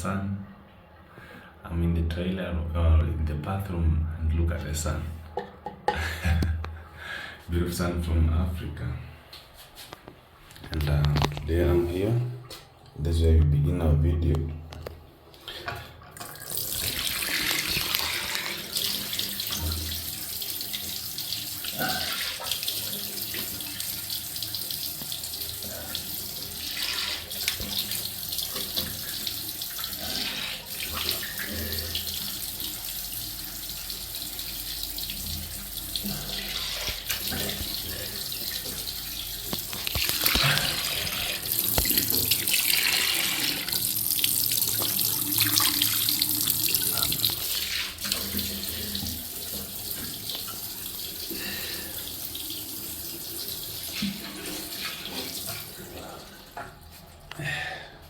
sun. I'm in the trailer or in the bathroom and look at the sun. Beautiful sun from Africa. And today I'm here. This is where we begin our video.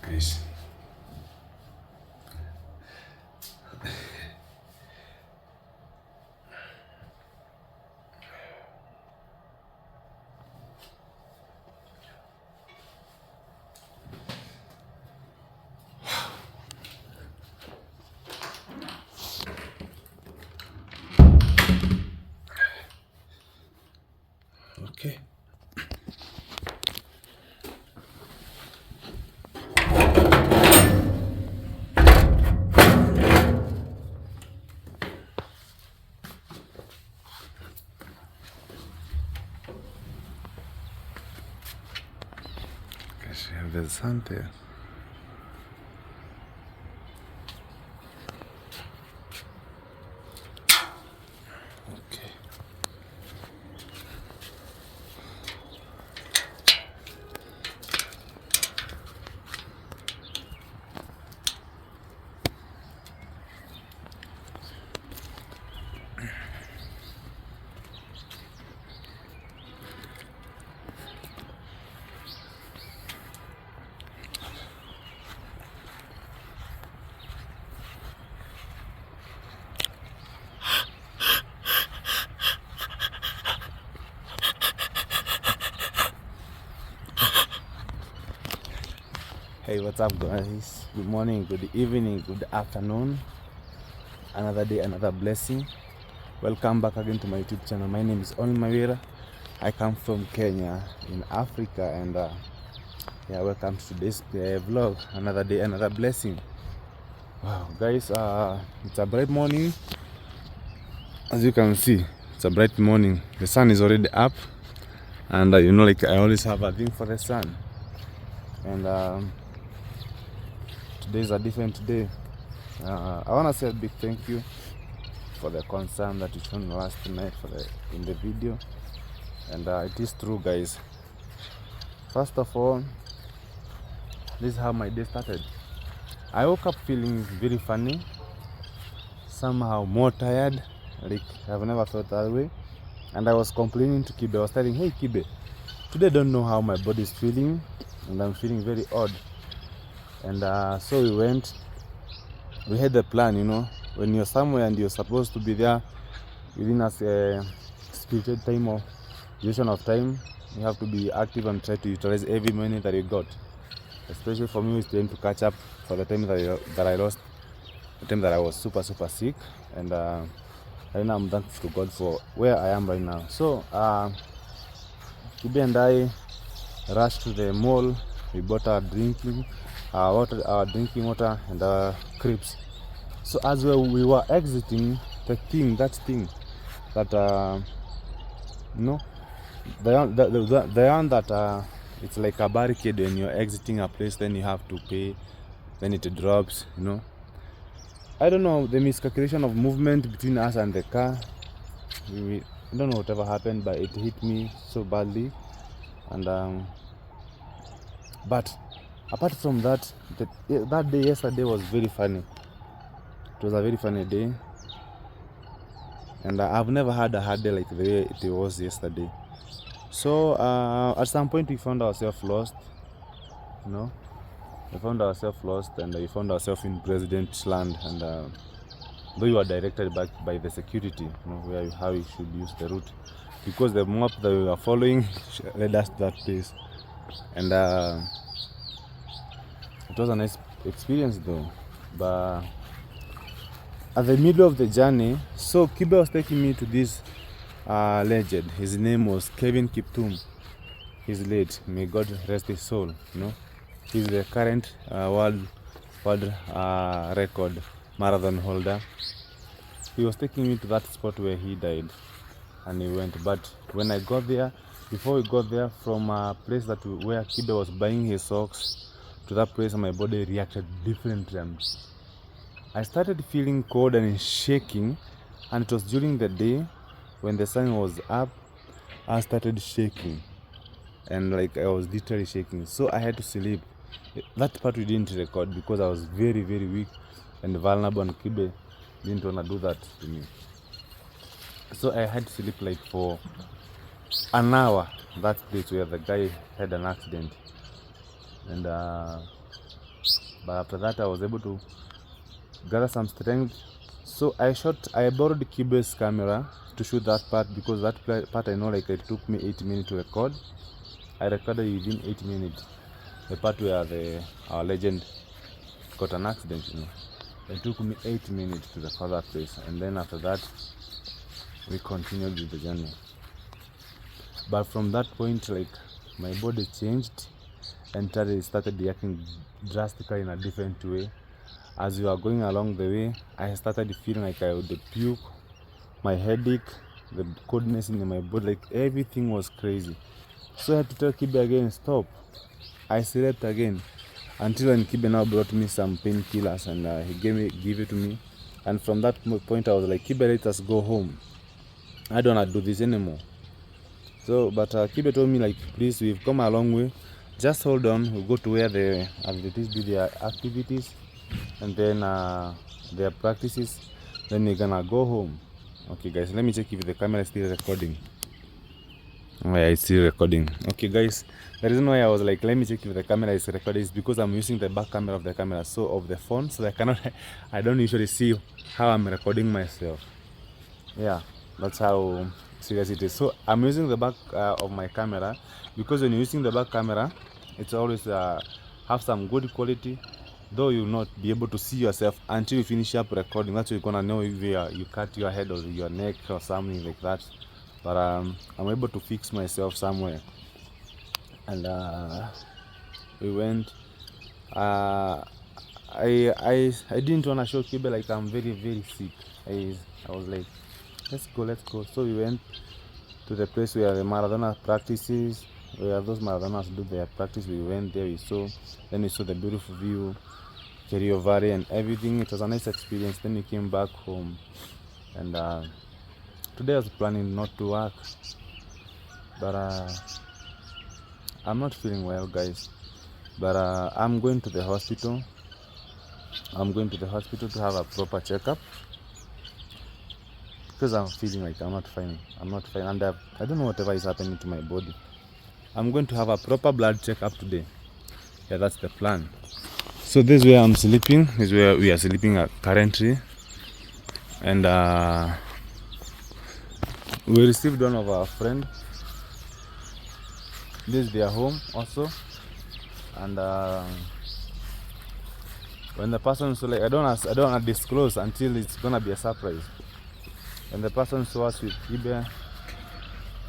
Guys, okay. We have the sun there. Okay. Hey, what's up guys? Good morning, good evening, good afternoon. Another day, another blessing. Welcome back again to my YouTube channel. My name is Mawira. I come from Kenya in Africa, and yeah, welcome to this vlog. Another day, another blessing. Wow guys, it's a bright morning. As you can see, it's a bright morning. The sun is already up, and you know, like I always have a thing for the sun. And today is a different day. I want to say a big thank you for the concern that you shown last night in the video, and it is true guys. First of all, this is how my day started. I woke up feeling very funny, somehow more tired, like I've never felt that way. And I was complaining to Kibe. I was telling, hey Kibe, today I don't know how my body is feeling, and I'm feeling very odd. And so we had the plan, you know, when you're somewhere and you're supposed to be there within a spirited time or duration of time, you have to be active and try to utilize every minute that you got. Especially for me, it's time to catch up for the time that I lost, the time that I was super sick. And right now I'm thankful to God for where I am right now. So Kibe and I rushed to the mall. We bought our drinking water and our crepes. So as we were exiting, that thing that you know, the one that it's like a barricade. When you're exiting a place, then you have to pay, then it drops, you know. I don't know, the miscalculation of movement between us and the car. I don't know whatever happened, but it hit me so badly. And but apart from that, that day yesterday was very funny. It was a very funny day, and I've never had a hard day like the way it was yesterday. So at some point we found ourselves lost, you know. We found ourselves lost, and we found ourselves in President's land. And though we were directed back by the security, you know, how we should use the route, because the map that we were following led us to that place. And it was a nice experience though. But at the middle of the journey, so Kibe was taking me to this legend. His name was Kevin Kiptum. He's late. May God rest his soul. He's the current world record marathon holder. He was taking me to that spot where he died, and he went. But when I got there, before we got there, from a place where Kibe was buying his socks to that place, my body reacted differently. I started feeling cold and shaking, and it was during the day when the sun was up. I started shaking, and like I was literally shaking, so I had to sleep. That part we didn't record because I was very, very weak and vulnerable, and Kibe didn't want to do that to me. So I had to sleep like for an hour, that place where the guy had an accident. And but after that I was able to gather some strength. So I borrowed Kibe's camera to shoot that part, because that part I know like it took me 8 minutes to record. I recorded within 8 minutes the part where our legend got an accident. It took me 8 minutes to record that place, and then after that we continued with the journey. But from that point, like, my body changed and started reacting drastically in a different way. As we were going along the way, I started feeling like I would puke, my headache, the coldness in my body, like everything was crazy. So I had to tell Kibe again, stop. I slept again until when Kibe now brought me some painkillers, and he gave it to me. And from that point I was like, Kibe, let us go home. I don't want to do this anymore. So, but Kibe told me, like, please, we've come a long way. Just hold on. We'll go to where the athletes do their activities, and then their practices. Then we're gonna go home. Okay, guys, let me check if the camera is still recording. Oh, yeah, it's still recording. Okay, guys, the reason why I was like, let me check if the camera is recording is because I'm using the back camera of the camera, so of the phone, so I don't usually see how I'm recording myself. Yeah, that's how serious it is. So I'm using the back of my camera, because when you're using the back camera, it's always have some good quality, though you'll not be able to see yourself until you finish up recording. That's why you're gonna know if you cut your head or your neck or something like that. But I'm able to fix myself somewhere, and we went. I didn't want to show Kibe like I'm very, very sick. I was like, let's go. So we went to the place where the marathoners practices, where those marathoners do their practice. We went there, we saw the beautiful view, Kerio Valley and everything. It was a nice experience. Then we came back home, and today I was planning not to work, but I'm not feeling well, guys. But I'm going to the hospital. I'm going to the hospital to have a proper checkup, because I'm feeling like I'm not fine, and I don't know whatever is happening to my body. I'm going to have a proper blood checkup today. Yeah, that's the plan. So this is where I'm sleeping. This is where we are sleeping currently, and we received one of our friends. This is their home also, and when the person, so like I don't want to disclose until it's gonna be a surprise. And the person saw us with Kibe,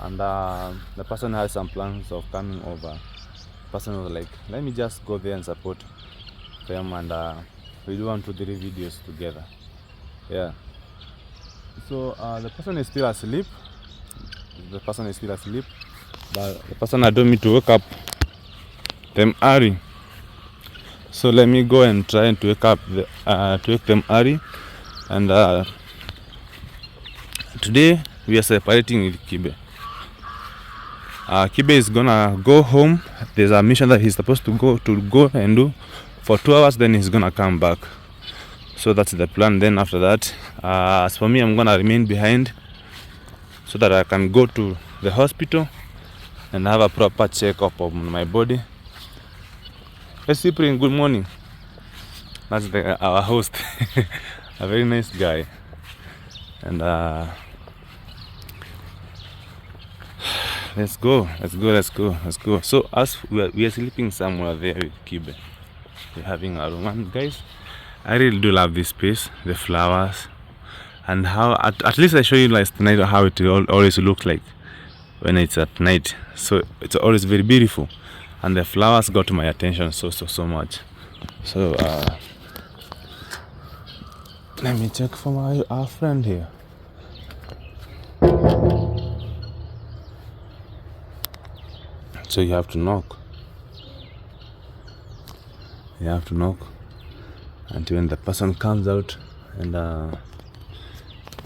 and the person has some plans of coming over. The person was like, let me just go there and support them, and we do 1, 2, 3 videos together. Yeah. So the person is still asleep. But the person had told me to wake up them early. So let me go and try to wake them early, and today we are separating with Kibe. Kibe is gonna go home. There's a mission that he's supposed to go and do for 2 hours. Then he's gonna come back. So that's the plan. Then after that, as for me, I'm gonna remain behind so that I can go to the hospital and have a proper check-up of my body. Hey Cyprian, good morning. That's our host, a very nice guy, and let's go. So we are sleeping somewhere there with Kibe. We're having a room, and guys, I really do love this place, the flowers, and how at least I show you last night how it always looks like when it's at night. So it's always very beautiful, and the flowers got my attention so much. So let me check for our friend here. So you have to knock. You have to knock until when the person comes out. And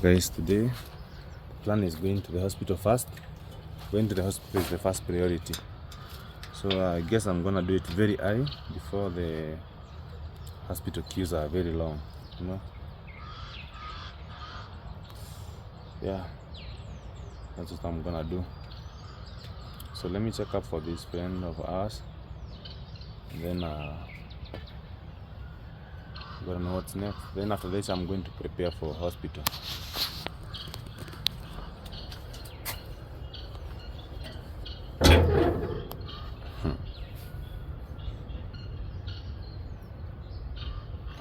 guys, today plan is going to the hospital first. Going to the hospital is the first priority. So I guess I'm gonna do it very early before the hospital queues are very long, you know. Yeah, that's what I'm gonna do. So let me check up for this friend of ours, and then gonna know what's next. Then after this I'm going to prepare for hospital.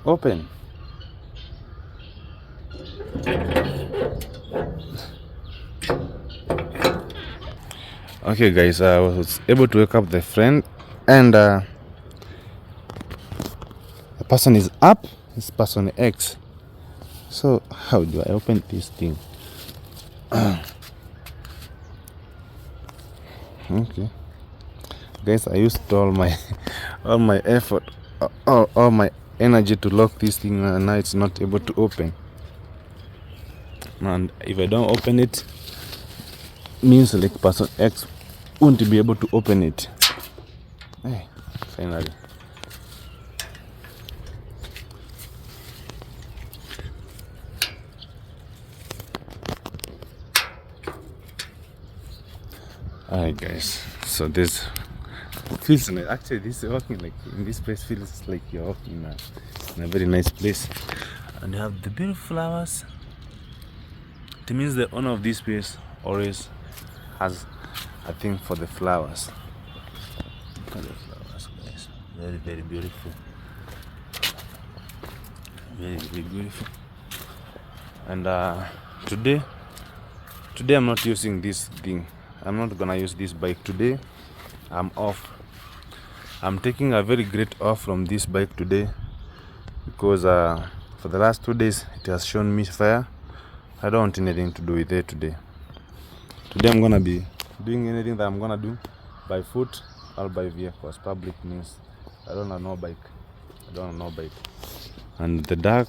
Open. Okay guys, I was able to wake up the friend, and the person is up. This person X. So how do I open this thing? Okay guys, I used all my effort, all my energy to lock this thing, and now it's not able to open. And if I don't open it, means like person X won't be able to open it. Hey, finally. Alright guys, so this feels nice. Actually, this walking like in this place feels like you're walking in a very nice place, and you have the beautiful flowers. It means the owner of this place always has a thing for the flowers. Look at the flowers, guys. Very beautiful. Very beautiful. And today I'm not using this thing. I'm not gonna use this bike today. I'm off. I'm taking a very great off from this bike today, because for the last 2 days it has shown me fire. I don't want anything to do with it today. Today I'm gonna be doing anything that I'm gonna do by foot or by vehicles. Public means I don't have no bike. And the dark,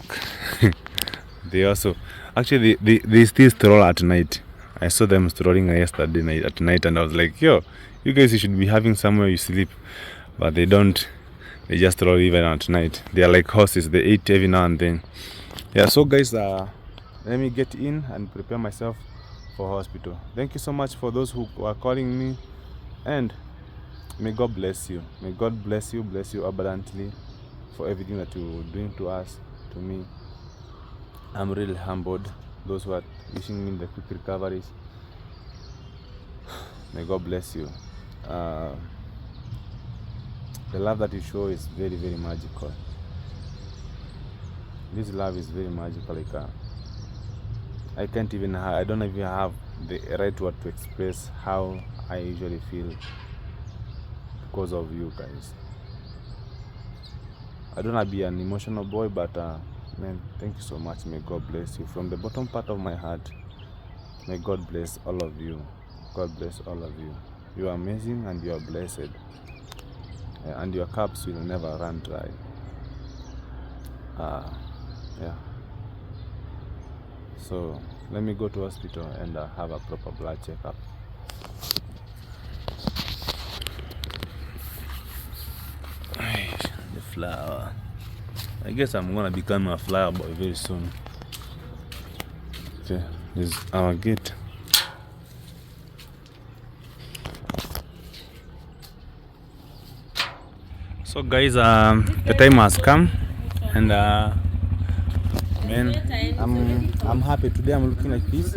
they also actually they still stroll at night. I saw them strolling yesterday night at night, and I was like, yo, you guys, you should be having somewhere you sleep. But they don't. They just stroll even at night. They are like horses. They eat every now and then. Yeah, so guys, let me get in and prepare myself for hospital. Thank you so much for those who are calling me, and may God bless you. May God bless you abundantly for everything that you're doing to us, to me. I'm really humbled. Those who are wishing me the quick recoveries, may God bless you. The love that you show is very magical. This love is very magical. Like I don't even have the right word to express how I usually feel because of you guys. I don't want to be an emotional boy, but man, thank you so much. May God bless you from the bottom part of my heart. May God bless all of you. God bless all of you. You are amazing and you are blessed. And your cups will never run dry. Yeah. So let me go to hospital and have a proper blood checkup. The flower. I guess I'm gonna become a flower boy very soon. Okay, this is our gate. So guys, the time has come, and man, I'm happy today. I'm looking like this.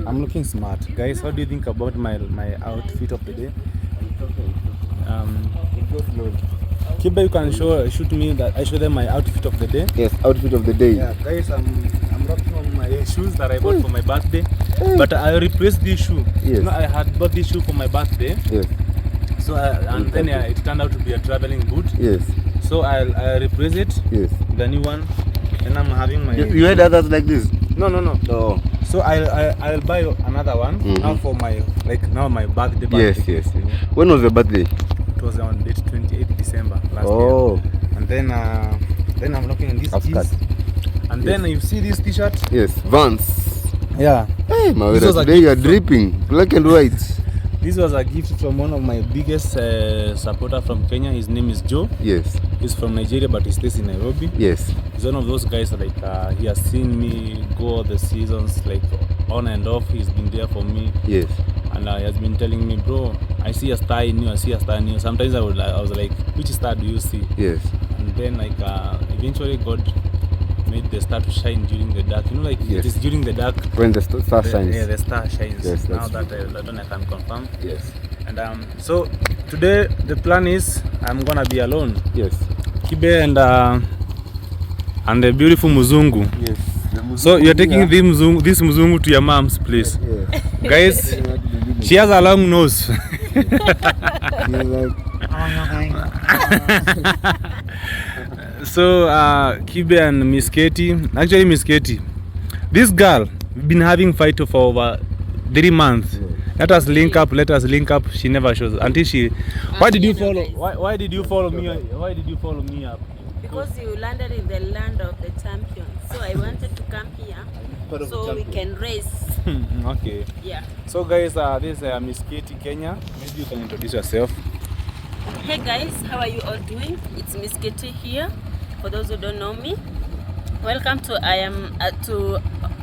I'm looking smart, guys. What do you think about my outfit of the day? Kibe, you can shoot me that I show them my outfit of the day. Yes, outfit of the day. Yeah, guys, I'm rocking on my shoes that I bought for my birthday. But I replaced this shoe. Yes. You know, I had bought this shoe for my birthday. Yes. So and then it turned out to be a traveling boot. Yes. So I replaced it. Yes. The new one, and I'm having my. You had others like this? No. Oh. So I'll buy another one now for my my birthday. Yes. When was your birthday? It was on date 28th December last year. And then I'm looking at this Upskirt. And then you see this t-shirt? Yes, Vans. Yeah. Hey, Mawira, today you are dripping, black and white. This was a gift from one of my biggest supporter from Kenya. His name is Joe. Yes. He's from Nigeria, but he stays in Nairobi. Yes. He's one of those guys like he has seen me go all the seasons, like on and off. He's been there for me. Yes. And he has been telling me, bro, I see a star in you. Sometimes I was like, which star do you see? Yes. And then eventually God made the star to shine during the dark. You know, like yes. It is during the dark when the star shines. Yeah, the star shines. Yes, now that I can confirm. Yes. And so today the plan is I'm gonna be alone. Yes. Kibe and the beautiful Muzungu. Yes. So you're taking this Muzungu to your mom's place. Yes. Guys, she has a long nose. So Kibe and Miss Katie, actually Miss Katie, this girl, we've been having fight for over 3 months. Yeah. Let us link up. She never shows until she. Why did you follow? Why did you follow me? Why did you follow me up? Because you landed in the land of the champions. So I wanted to come here so we can race. Okay. Yeah. So guys, this is Miss Katie Kenya. Maybe you can introduce yourself. Hey guys, how are you all doing? It's Miss Katie here. For those who don't know me, welcome to to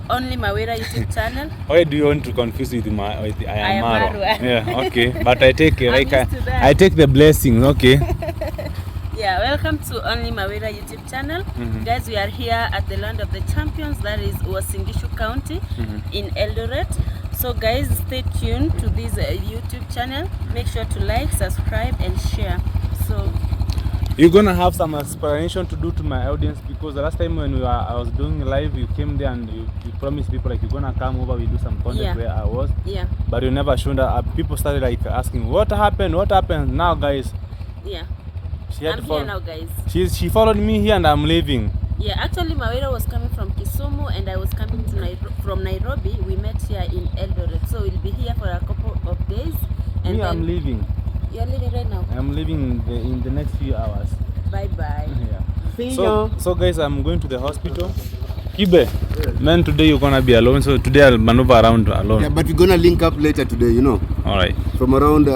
Only Mawira YouTube channel. Why do you want to confuse with I am Maro? Yeah, okay. But I take I take the blessings, okay. Yeah, welcome to Only Mawira YouTube channel. Guys, we are here at the land of the champions, that is Uasin Gishu County in Eldoret. So guys, stay tuned to this YouTube channel. Make sure to like, subscribe and share. So you're gonna have some explanation to do to my audience, because the last time when I was doing live, you came there and you promised people like you're gonna come over, we do some content where I was. Yeah. But you never showed up. People started like asking, what happened? Now guys. Yeah. I'm here now, guys. She followed me here and I'm leaving. Yeah, actually Mawira was coming from Kisumu and I was coming to from Nairobi. We met here in Eldoret, so we'll be here for a couple of days. And then I'm leaving. You're leaving right now? I'm leaving in the next few hours. Bye bye. Yeah. So guys, I'm going to the hospital. Kibe, man, today you're gonna be alone, so today I'll maneuver around alone. Yeah, but we're gonna link up later today, you know. Alright. From around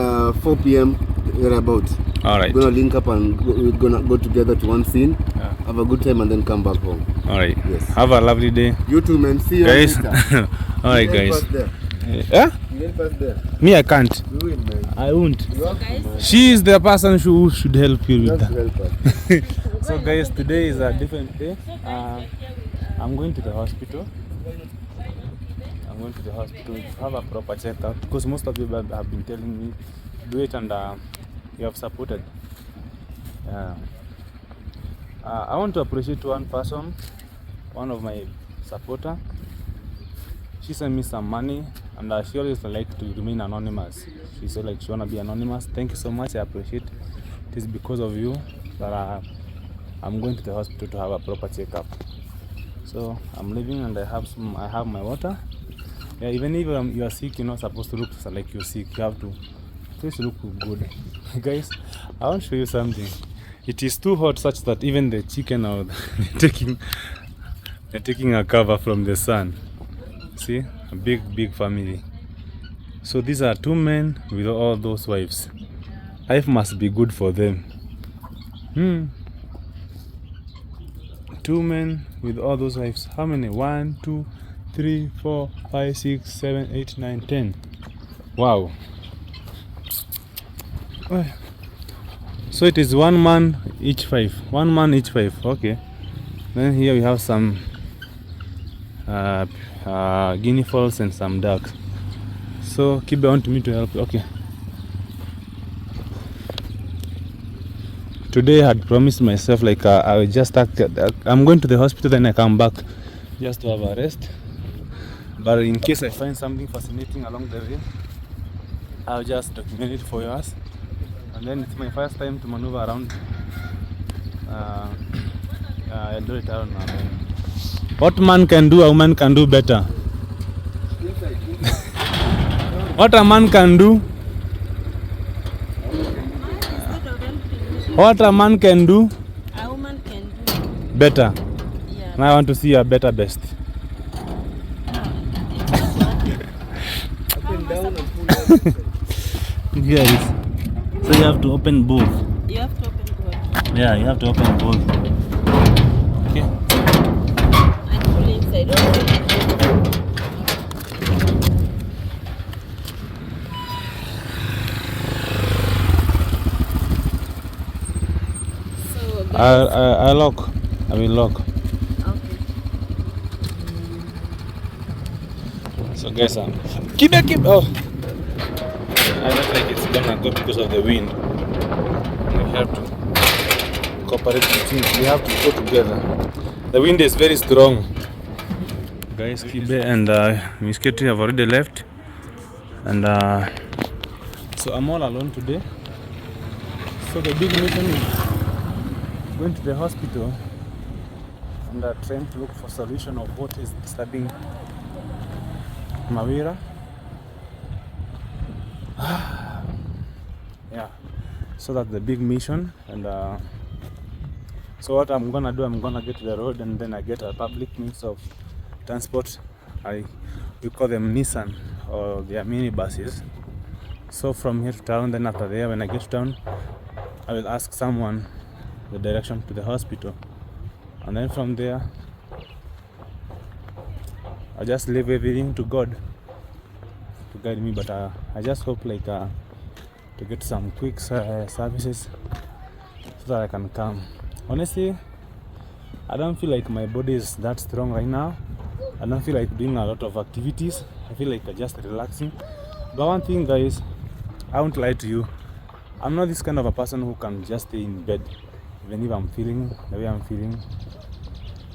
4 p.m. thereabout. Alright. We're gonna link up and we're gonna go together to one scene, have a good time and then come back home. Alright. Yes. Have a lovely day. You too, man. See you guys. later. Alright, guys. Yeah? You help us there. Me, I can't. You will, man. I won't. So guys, she is the person who should help you with that. Help us. So guys, today is a different day. I'm going to the hospital. I'm going to the hospital to have a proper checkup, because most of you have been telling me do it, and you have supported. I want to appreciate one person, one of my supporter. She sent me some money, and she always like to remain anonymous. She said like she wanna be anonymous. Thank you so much. I appreciate it. It is because of you that I'm going to the hospital to have a proper checkup. So I'm leaving, and I have my water. Yeah, even if you are sick, you're not supposed to look like you're sick. You have to just look good. Guys, I want to show you something. It is too hot such that even the chicken are they're taking a cover from the sun. See, a big family. So these are 2 men with all those wives. Life must be good for them. 2 men with all those wives. How many? 1, 2, 3, 4, 5, 6, 7, 8, 9, 10. Wow. So it is 1 man each 5. 1 man each 5. Okay. Then here we have some guinea fowls and some ducks. So Kibe want me to help. Okay. today I had promised myself like I will just I'm going to the hospital, then I come back just to have a rest. But in case I find something fascinating along the way, I'll just document it for us. And then it's my first time to maneuver around Eldoret town. What man can do, a woman can do better. What a man can do, what a man can do, a woman can do better. yeah. Now I want to see a better best. Here it is. So you have to open both. You have to open both. Yeah, you have to open both. Okay. And pull inside. So guys, I lock. I will lock. okay. So guys, keep. Oh, I don't think it's gonna go because of the wind. We have to cooperate with it. We have to go together. The wind is very strong. Guys, Kibe and Miss Ketri have already left, and so I'm all alone today. So the big mission is going to the hospital and trying to look for solution of what is disturbing Mawira. Yeah, so that's the big mission. And so what I'm gonna do, I'm gonna get to the road and then I get a public means of transport. We call them Nissan, or they are mini buses. So from here to town, then after there, when I get to town, I will ask someone the direction to the hospital, and then from there I just leave everything to God to guide me. But I just hope like to get some quick services so that I can come. Honestly, I don't feel like my body is that strong right now. I don't feel like doing a lot of activities. I feel like just relaxing. But one thing, guys, I won't lie to you, I'm not this kind of a person who can just stay in bed even if I'm feeling the way I'm feeling.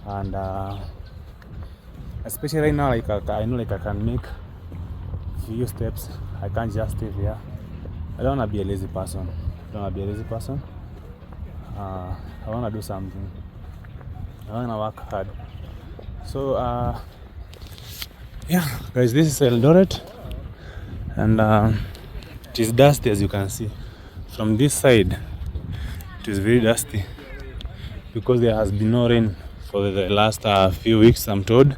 And especially right now, like I know like I can make few steps. I can't just stay there. I don't want to be a lazy person. I want to do something. I want to work hard. So yeah, guys, this is Eldoret, and it is dusty, as you can see. From this side, it is very dusty because there has been no rain for the last few weeks, I'm told.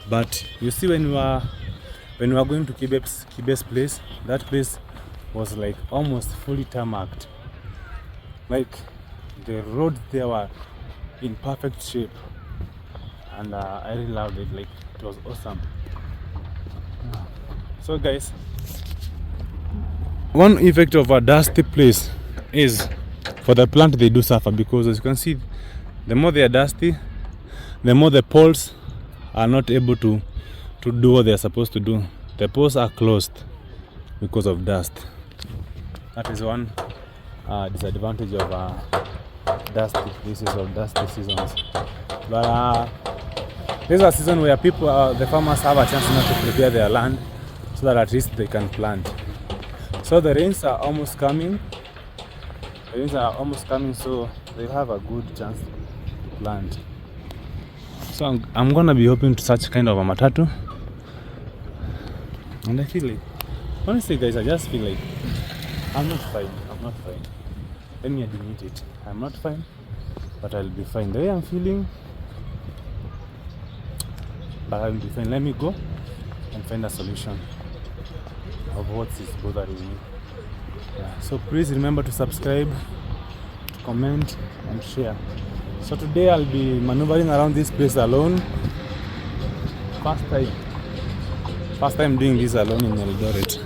But you see, when we were going to Kibe's place, that place was like almost fully tarmacked. Like the roads there were in perfect shape, and I really loved it. Like it was awesome. So guys, one effect of a dusty place is for the plant, they do suffer, because as you can see, the more they are dusty, the more the poles are not able to do what they are supposed to do. The poles are closed because of dust. That is one disadvantage of dusty seasons. But this is a season where people, the farmers, have a chance now to prepare their land so that at least they can plant. So the rains are almost coming. So they have a good chance to plant. So I'm gonna be hoping to such kind of a matatu. And I feel like, honestly guys, I just feel like I'm not fine. Let me admit it. I'm not fine, but I'll be fine. The way I'm feeling, but I'll be fine. Let me go and find a solution of what is bothering me. Yeah. So please remember to subscribe, to comment and share. So today I'll be maneuvering around this place alone. First time doing this alone in Eldoret.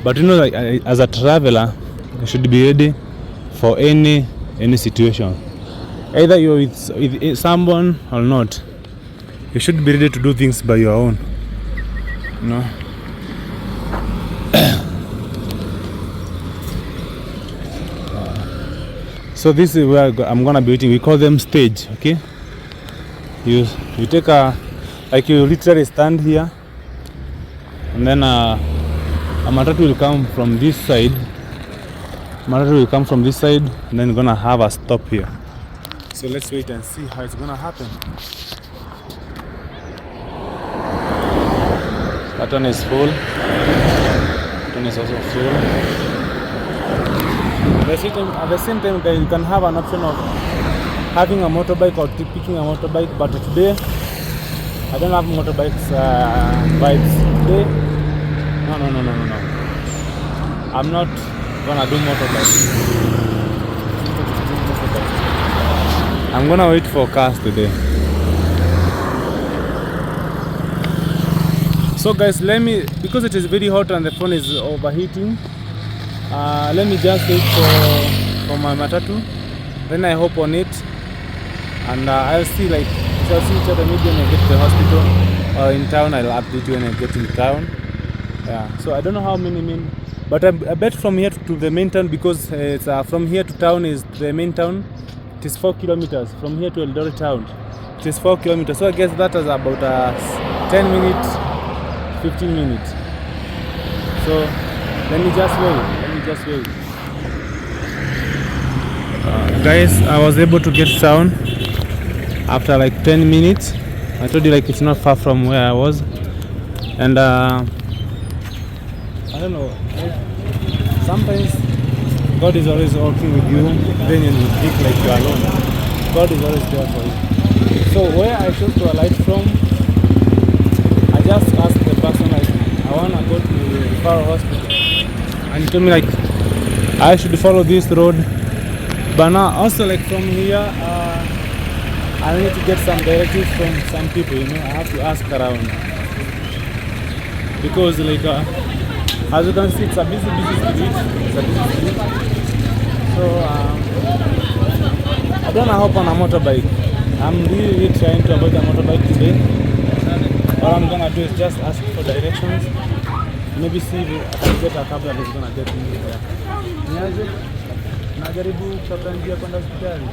But you know, like, as a traveler, you should be ready for any situation. Either you're with someone or not, you should be ready to do things by your own. You know. So this is where I'm gonna be waiting. We call them stage. Okay, you take a, like, you literally stand here, and then a matatu will come from this side. Matatu will come from this side, and then gonna have a stop here. So let's wait and see how it's gonna happen. That one is full. That one is also full. At the same time, you can have an option of having a motorbike or picking a motorbike. But today, I don't have motorbikes vibes today. No. I'm not gonna do motorbike. I'm gonna wait for cars today. So guys, because it is very hot and the phone is overheating, let me just wait for my matatu. Then I hop on it, and I'll see each other maybe when I get to the hospital or in town. I'll update you when I get in town. Yeah. So I don't know how many but I bet from here to the main town, because it's from here to town is the main town. It is 4 kilometers from here to Eldoret town. It is 4 kilometers. So I guess that is about 10 minutes, 15 minutes. So let me just wait. Guys, I was able to get town after like 10 minutes. I told you it's not far from where I was, and I don't know. Sometimes God is always working with you, then you think like you are alone. God is always there for you. So where I chose to alight from, I just asked the person I want to go to the referral hospital, and he told me I should follow this road. But now also from here, I need to get some directives from some people. I have to ask around, because as you can see, it's a busy street. So I don't hop on a motorbike. I'm really trying to avoid a motorbike today. All I'm gonna do is just ask for directions. Maybe see if I can get a cab that is gonna get me there. Najaribu kutafuta njia kwenda hospitali.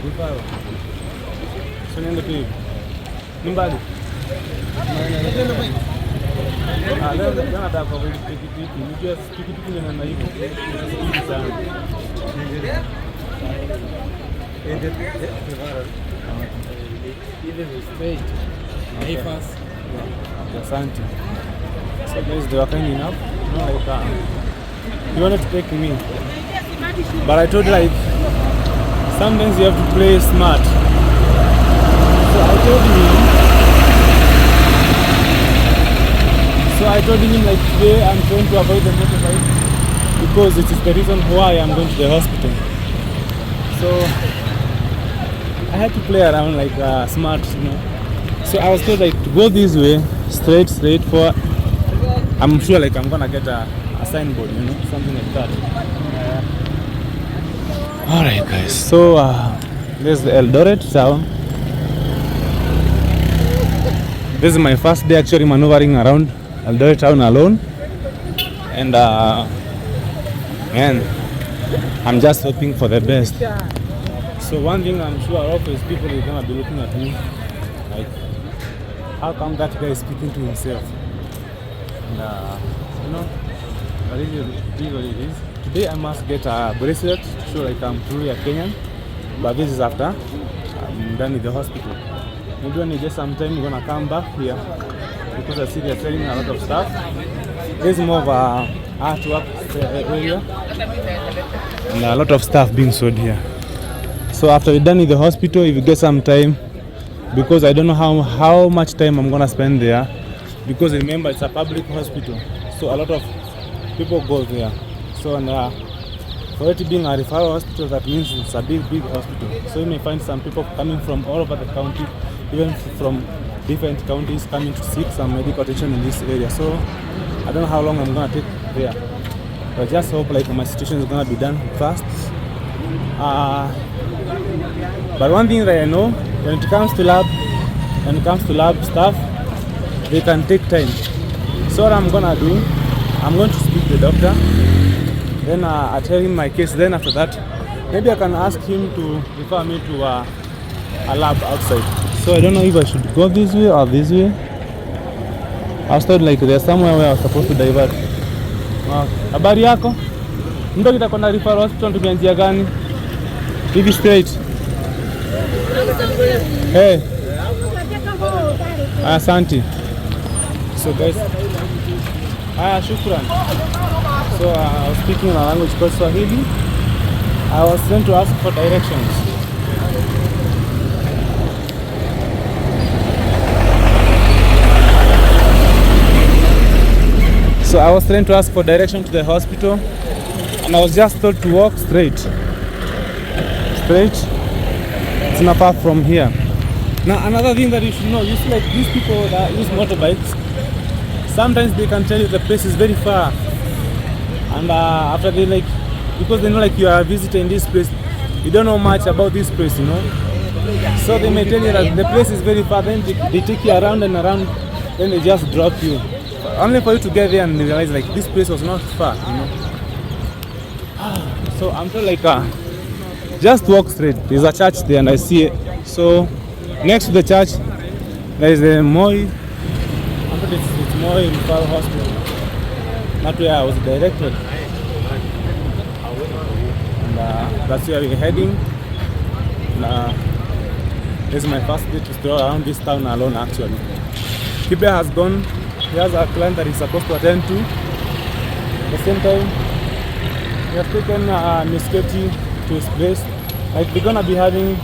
Vifawa. So niende tu hivi. Ni mbali. Leo nataka kwa pikipiki. Nijua pikipiki ni namna hivyo. Sana. Asante. So guys, they were kind enough. You wanted to take me, but I told you sometimes you have to play smart. So I told him today I'm trying to avoid the motorbike because it is the reason why I'm going to the hospital. So I had to play around smart, So I was told to go this way, straight for. I'm sure I'm gonna get a signboard, something like that. Alright guys, so this is the Eldoret town. This is my first day actually maneuvering around Eldoret town alone, and man, I'm just hoping for the best. So one thing I'm sure of is people are gonna be looking at me how come that guy is speaking to himself? And but it is what it is. Today I must get a bracelet to show I'm truly a Kenyan, but this is after I'm done with the hospital. Maybe when you get some time, you're gonna come back here because I see they're selling a lot of stuff. There's more of a artwork area and a lot of stuff being sold here. So after we're done with the hospital, if you get some time, because I don't know how much time I'm gonna spend there, because remember it's a public hospital, so a lot of people go there. So for it being a referral hospital, that means it's a big hospital. So you may find some people coming from all over the county, even from different counties, coming to seek some medical attention in this area. So I don't know how long I'm gonna take there, but I just hope my situation is gonna be done fast. But one thing that I know, when it comes to lab stuff, they can take time. So what I'm gonna do, I'm going to speak to the doctor, then I tell him my case. Then after that, maybe I can ask him to refer me to a lab outside. So I don't know if I should go this way or this way. I was told like there's somewhere where I was supposed to divert. Habari yako? Mtu kitakwenda referral hospital tumia njia gani? Hivi straight. Hey. Asante. So guys, shukran. So I was speaking in a language called Swahili. I was trying to ask for directions. So I was trying to ask for direction to the hospital, and I was just told to walk straight. It's not far from here. Now another thing that you should know, you see like these people that use motorbikes, sometimes they can tell you the place is very far, and after they like, because they know like you are a visitor in this place, you don't know much about this place, you know. So they may tell you that the place is very far, then they take you around and around, then they just drop you. Only for you to get there and realize like this place was not far, you know. So I'm told like just walk straight. There's a church there and I see it. So next to the church there is the Moi. I'm told it's Moi Referral Hospital. That's where I was directed. And that's where we're heading. And, this is my first day to stroll around this town alone actually. Kibe has gone. He has a client that he's supposed to attend to. At the same time, we have taken Miss Katie to his place. Like we're gonna be having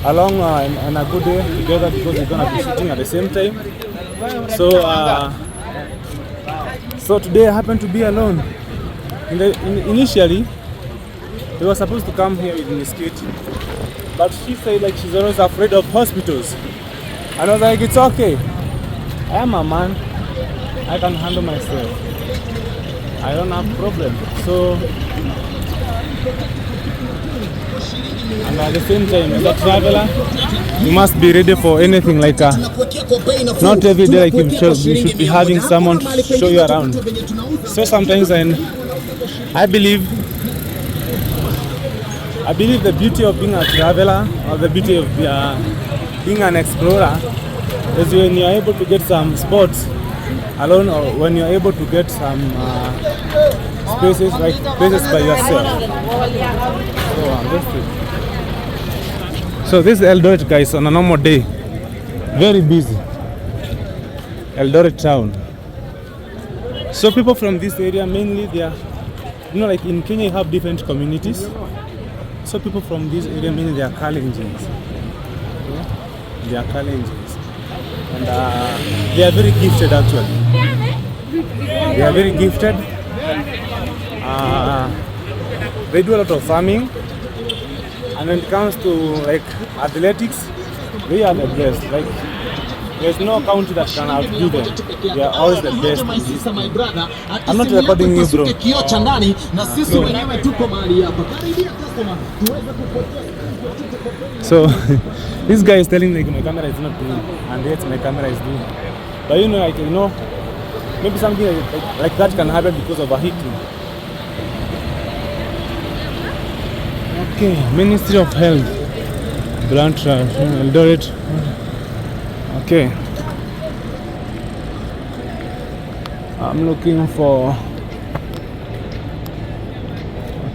a long and a good day together because we're gonna be shooting at the same time. So today I happened to be alone. Initially, we were supposed to come here with Miss Katie, but she said like she's always afraid of hospitals. And I was like, it's okay. I am a man, I can handle myself. I don't have problem. So, and at the same time, as a traveler, you must be ready for anything. Like not every day like you should be having someone to show you around. So sometimes, and I believe the beauty of being a traveler or the beauty of being an explorer is when you're able to get some spots alone, or when you're able to get some spaces like places by yourself. So this is Eldoret, guys, on a normal day. Very busy. Eldoret town. So people from this area mainly they are, you know, like in Kenya you have different communities. So people from this area mainly they are Kalenjins. Okay? They are Kalenjins. And they are very gifted actually. They are very gifted. They do a lot of farming. And when it comes to like athletics, they are the best. Like there's no county that can outdo them. They are always the best. I'm not recording you, bro. So this guy is telling me like my camera is not doing, and yet my camera is doing. But you know, like maybe something like that can happen because of a heating. Okay, Ministry of Health, branch Eldoret. Okay, I'm looking for.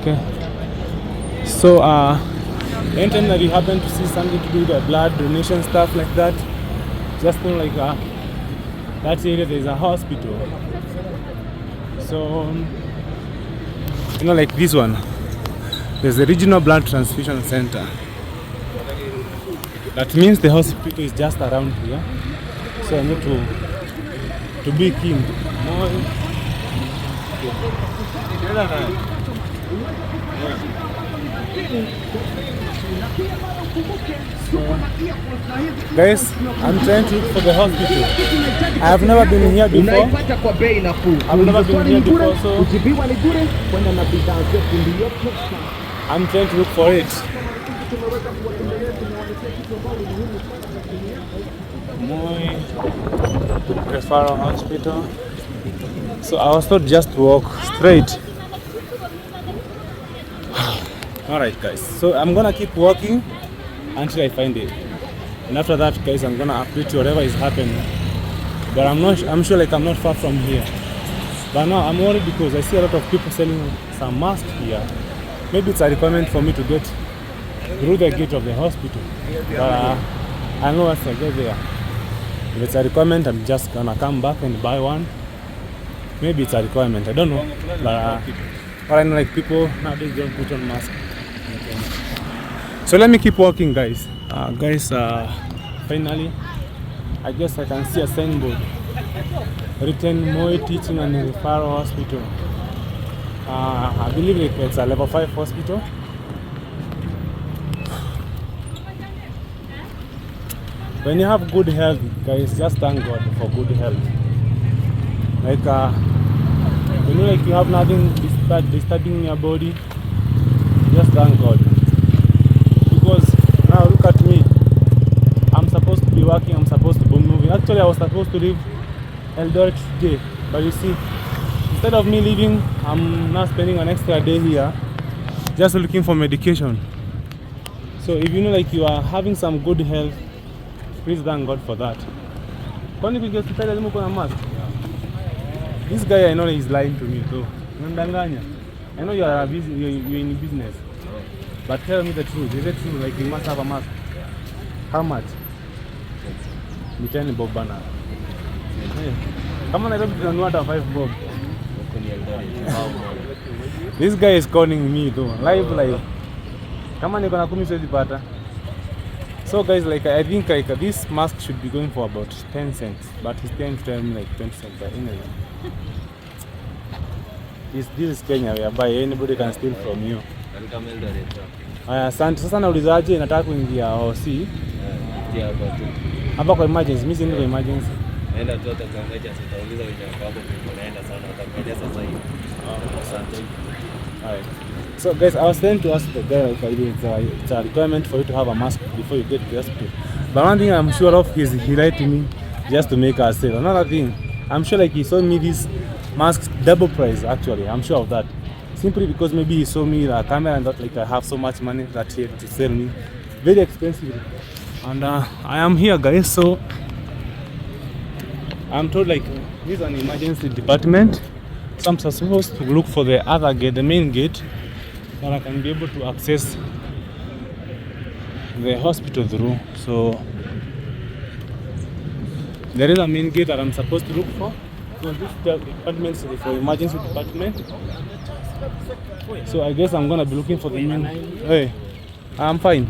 Okay, so anytime that you happen to see something to do with the blood donation stuff like that, just know like that area there is a hospital. So you know, like this one, there's a regional blood transfusion center. That means the hospital is just around here. So I need to be keen. Guys, I'm trying to look for the hospital. I have never been here before. I've never been here before, so I'm trying to look for it. Moi Referral Hospital. So I was told just to walk straight. Alright guys, so I'm gonna keep walking until I find it. And after that guys, I'm gonna update you whatever is happening. But I'm sure like I'm not far from here. But now I'm worried because I see a lot of people selling some masks here. Maybe it's a requirement for me to get through the gate of the hospital. But I know once I get there, if it's a requirement, I'm just gonna come back and buy one. Maybe it's a requirement, I don't know. But I know like people nowadays don't put on masks. So let me keep walking guys. Finally I guess I can see a signboard written Moi Teaching and Referral Hospital. I believe it's a level 5 hospital. When you have good health guys, just thank God for good health. Like when you have nothing disturbing your body, just thank God. Because now look at me, I'm supposed to be working, I'm supposed to be moving. Actually I was supposed to leave Eldoret today, but you see, instead of me leaving, I'm now spending an extra day here just looking for medication. So if you know like you are having some good health, please thank God for that. This guy I know he's lying to me though. I know you are busy, you're in business. But tell me the truth. Is it true? Like you must have a mask? How much? You tell me Bob Banner. Come on, I don't know what a 5 bob. This guy is calling me though. Live. Come on, you're gonna come to the pata. So guys, like I think like this mask should be going for about 10 cents, but he's trying to tell me like 20 cents. But anyway, this is Kenya whereby anybody can steal from you. Asante. Sasa naulizaje, nataka kuingia OC. Hapa kwa emergency, mimi siendi kwa emergency. Naenda tu atakangaja, utauliza wenye hapo unaenda sana, utakuja sasa hivi. Asante. Alright. So guys, I was trying to ask the guy if it's a requirement for you to have a mask before you get to the hospital. But one thing I'm sure of is he lied to me just to make us sale. Another thing, I'm sure like he sold me these masks double price actually. I'm sure of that. Simply because maybe he saw me the camera and thought like I have so much money that he had to sell me very expensive. And I am here guys, so I'm told like this is an emergency department. So I'm supposed to look for the other gate, the main gate, that I can be able to access the hospital through. So there is a main gate that I'm supposed to look for. So this department is for emergency department. So I guess I'm gonna be looking for the main. Hey, I'm fine.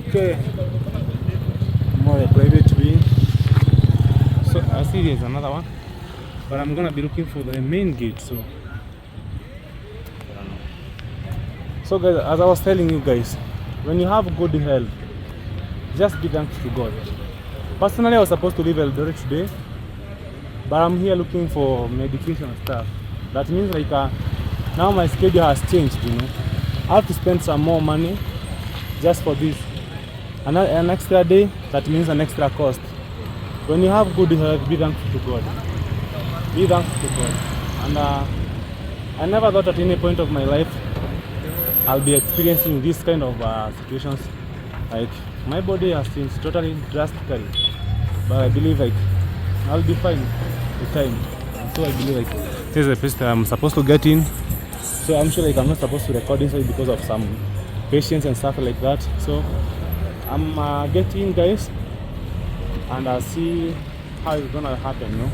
Okay. More a private wing. So I see there's another one, but I'm gonna be looking for the main gate. So guys, as I was telling you guys, when you have good health, just be thankful to God. Personally, I was supposed to leave Eldoret today, but I'm here looking for medication and stuff. That means like now my schedule has changed, you know. I have to spend some more money just for this. An extra day, that means an extra cost. When you have good health, be thankful to God. Be thankful to God. And I never thought at any point of my life I'll be experiencing this kind of situations. Like my body has changed totally drastically, but I believe like I'll be fine with time. And so I believe like this is the place that I'm supposed to get in. So I'm sure like I'm not supposed to record inside because of some patients and stuff like that. So I'm getting guys, and I'll see how it's gonna happen, you know.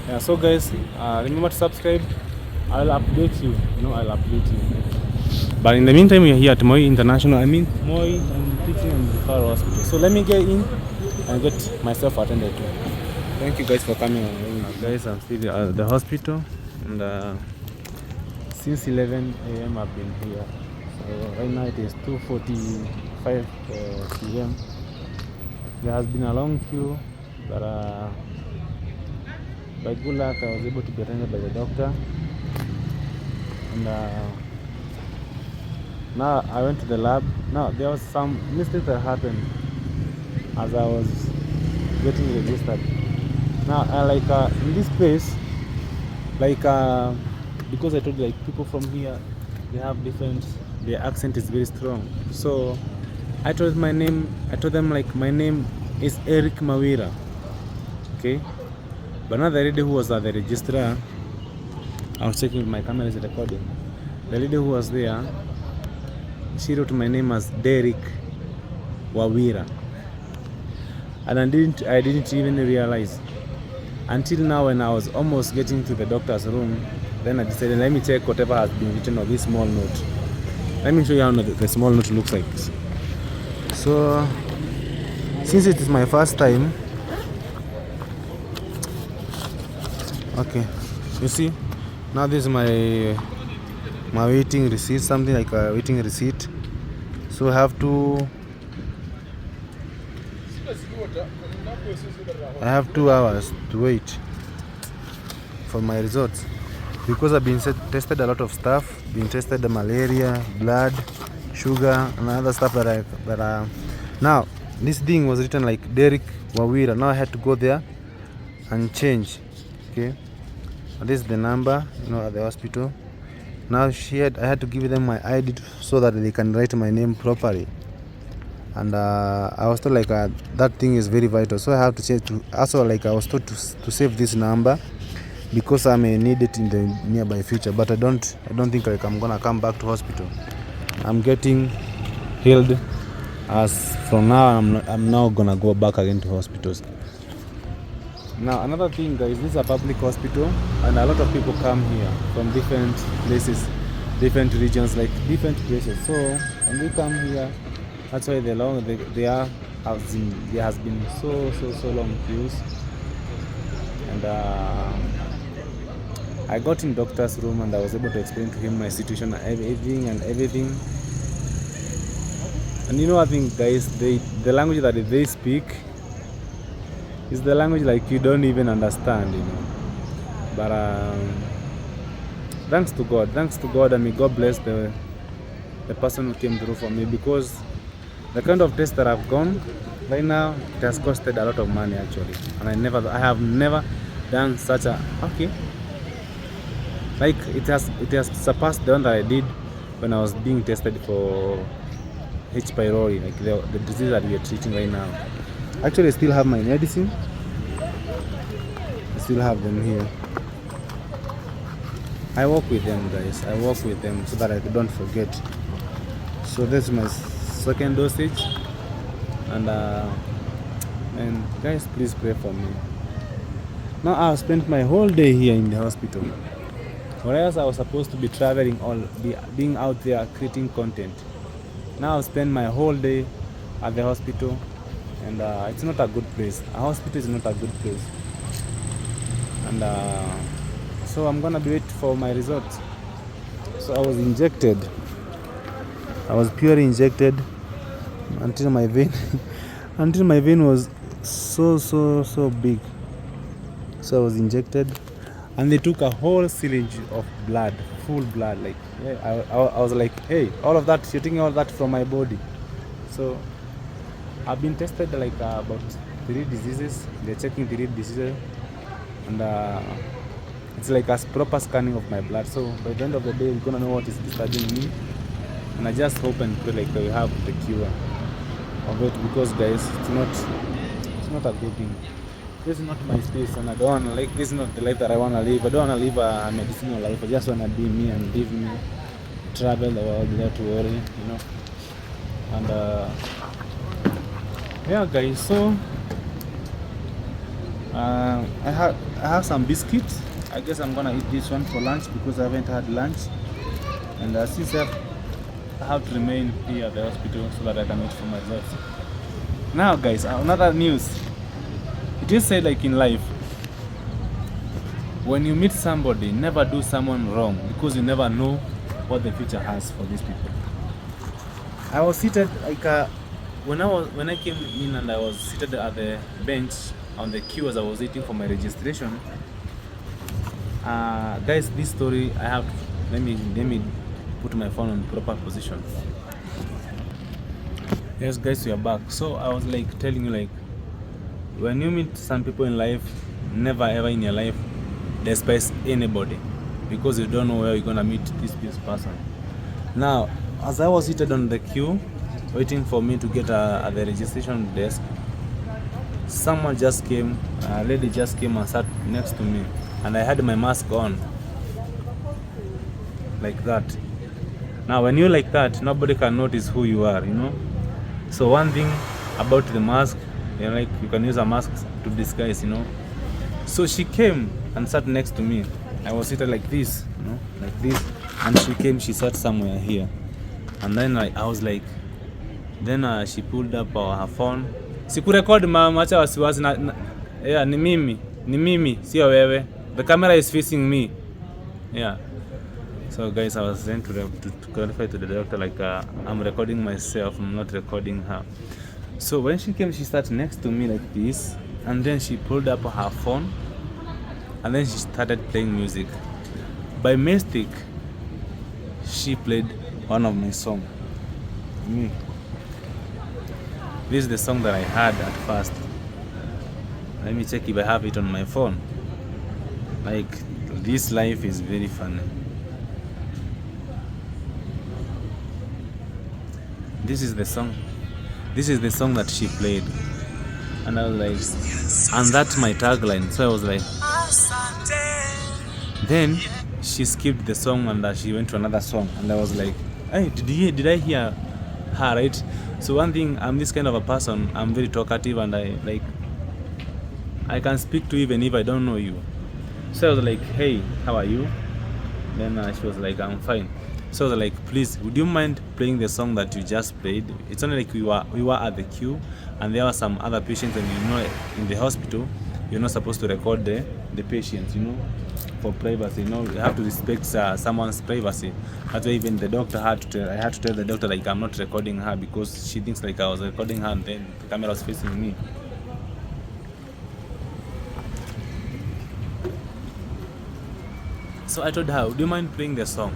Yeah, so guys, remember to subscribe. I'll update you, I'll update you. But in the meantime, we are here at Moi International, Moi Teaching and Referral Hospital. So let me get in and get myself attended to. Thank you guys for coming. Guys, I'm still at the hospital, and since 11 a.m. I've been here. So right now it is 2:45 p.m. There has been a long queue, but by good luck I was able to be attended by the doctor. And now I went to the lab. Now there was some mistake that happened as I was getting registered. Now in this place, because I told you like people from here, they have different their accent is very strong. So I told them like my name is Erick Mawira. Okay, but now the lady who was at the registrar, I was checking if my camera is recording. The lady who was there, she wrote my name as Erick Mawira, and I didn't even realize until now when I was almost getting to the doctor's room. Then I decided, let me check whatever has been written on this small note. Let me show you how the small note looks like. So since it is my first time, okay, you see, now this is my waiting receipt, something like a waiting receipt. So I have 2 hours to wait for my results, because I've been tested a lot of stuff. Been tested the malaria, blood, sugar, and other stuff that I now this thing was written like Erick Mawira. Now I had to go there and change. Okay, this is the number, at the hospital. Now I had to give them my ID so that they can write my name properly. And I was told like that thing is very vital, so I have to change to. Also, like I was told to save this number because I may need it in the nearby future. But I don't think like I'm gonna come back to hospital. I'm getting healed. As from now, I'm now gonna go back again to hospitals. Now another thing, guys, this is a public hospital, and a lot of people come here from different places, different regions, like different places. So when they come here, that's why there has been so long queues. And I got in doctor's room and I was able to explain to him my situation and everything. And I think, guys, the language that they speak is the language like you don't even understand, But thanks to God, and may God bless the person who came through for me, because the kind of test that I've gone right now, it has costed a lot of money actually, and I have never done such a like it has surpassed the one that I did when I was being tested for H. pylori, like the disease that we are treating right now. Actually, I still have my medicine. I still have them here. I work with them, guys. I work with them so that I don't forget. So this is my second dosage, and guys, please pray for me. Now I've spent my whole day here in the hospital, whereas I was supposed to be traveling or being out there creating content. Now I've spent my whole day at the hospital, and it's not a good place. A hospital is not a good place, and so I'm gonna be waiting for my results. So I was injected. I was purely injected until my vein was so big. So I was injected, and they took a whole syringe of blood, full blood. Like, yeah, I was like, hey, all of that, you're taking all that from my body. So I've been tested like about 3 diseases. They're checking 3 diseases, and it's like a proper scanning of my blood. So by the end of the day, we're gonna know what is disturbing me, and I just hope and pray like we have the cure of it, because guys, it's not a good thing. This is not my space, and I don't want to, like, this is not the life that I want to live. I don't want to live a medicinal life. I just want to be me and live me, travel the world without to worry, And yeah, guys. So I have some biscuits. I guess I'm gonna eat this one for lunch because I haven't had lunch, and since I have to remain here at the hospital so that I can wait for my results. Now, guys, another news. It is said, like in life, when you meet somebody, never do someone wrong, because you never know what the future has for these people. I was seated like when I came in, and I was seated at the bench on the queue as I was waiting for my registration. Guys, this story I have. Let me put my phone on proper position. Yes, guys, we are back. So I was like telling you, like, when you meet some people in life, never ever in your life despise anybody, because you don't know where you're gonna meet this person. Now, as I was seated on the queue waiting for me to get at the registration desk, someone just came, a lady just came and sat next to me, and I had my mask on like that. Now when you're like that, nobody can notice who you are, you know. So one thing about the mask, you know, like you can use a mask to disguise, you know. So she came and sat next to me. I was seated like this, you know, like this, and she came, she sat somewhere here, and then I was like, then she pulled up her phone. Sikurecord mama, acha wasiwasi na yeah, ni mimi, sio wewe. The camera is facing me. Yeah. So guys, I was sent to clarify to the doctor, like I'm recording myself, I'm not recording her. So when she came, she sat next to me like this, and then she pulled up her phone, and then she started playing music. By mistake, she played one of my songs. This is the song that I had at first. Let me check if I have it on my phone. Like, this life is very funny. This is the song. This is the song that she played. And I was like, and that's my tagline. So I was like, then she skipped the song and she went to another song. And I was like, hey, did I hear her, right? So one thing, I'm this kind of a person, I'm very talkative, and I can speak to you even if I don't know you. So I was like, hey, how are you? Then she was like, I'm fine. So I was like, please, would you mind playing the song that you just played? It's only like we were at the queue, and there were some other patients, and you know, in the hospital, you're not supposed to record the patients, you know, for privacy. You know, you have to respect someone's privacy. That's why even the doctor I had to tell the doctor, like, I'm not recording her, because she thinks like I was recording her, and then the camera was facing me. So I told her, do you mind playing the song?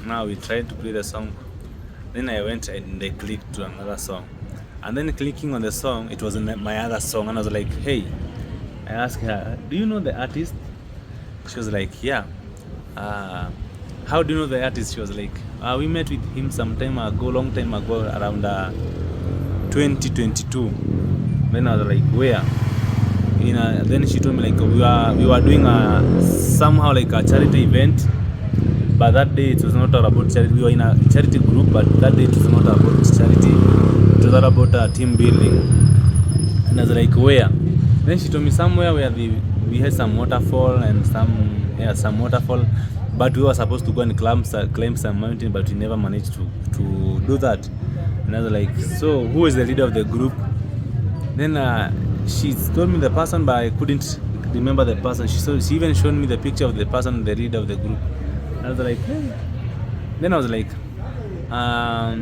Now we tried to play the song. Then I went and I clicked to another song. And then clicking on the song, it was my other song. And I was like, hey, I asked her, do you know the artist? She was like, yeah. How do you know the artist? She was like, we met with him some time ago, long time ago, around 2022. Then I was like, where? Then she told me, like, we were doing somehow like a charity event, but that day it was not all about charity. We were in a charity group, but that day it was not about charity. It was all about team building. And I was like, where? Then she told me somewhere where we had some waterfall and some waterfall, but we were supposed to go and climb some mountain, but we never managed to do that. And I was like, so who is the leader of the group? Then she told me the person, but I couldn't remember the person. She even showed me the picture of the person, the leader of the group. I was like, hey. Then I was like, I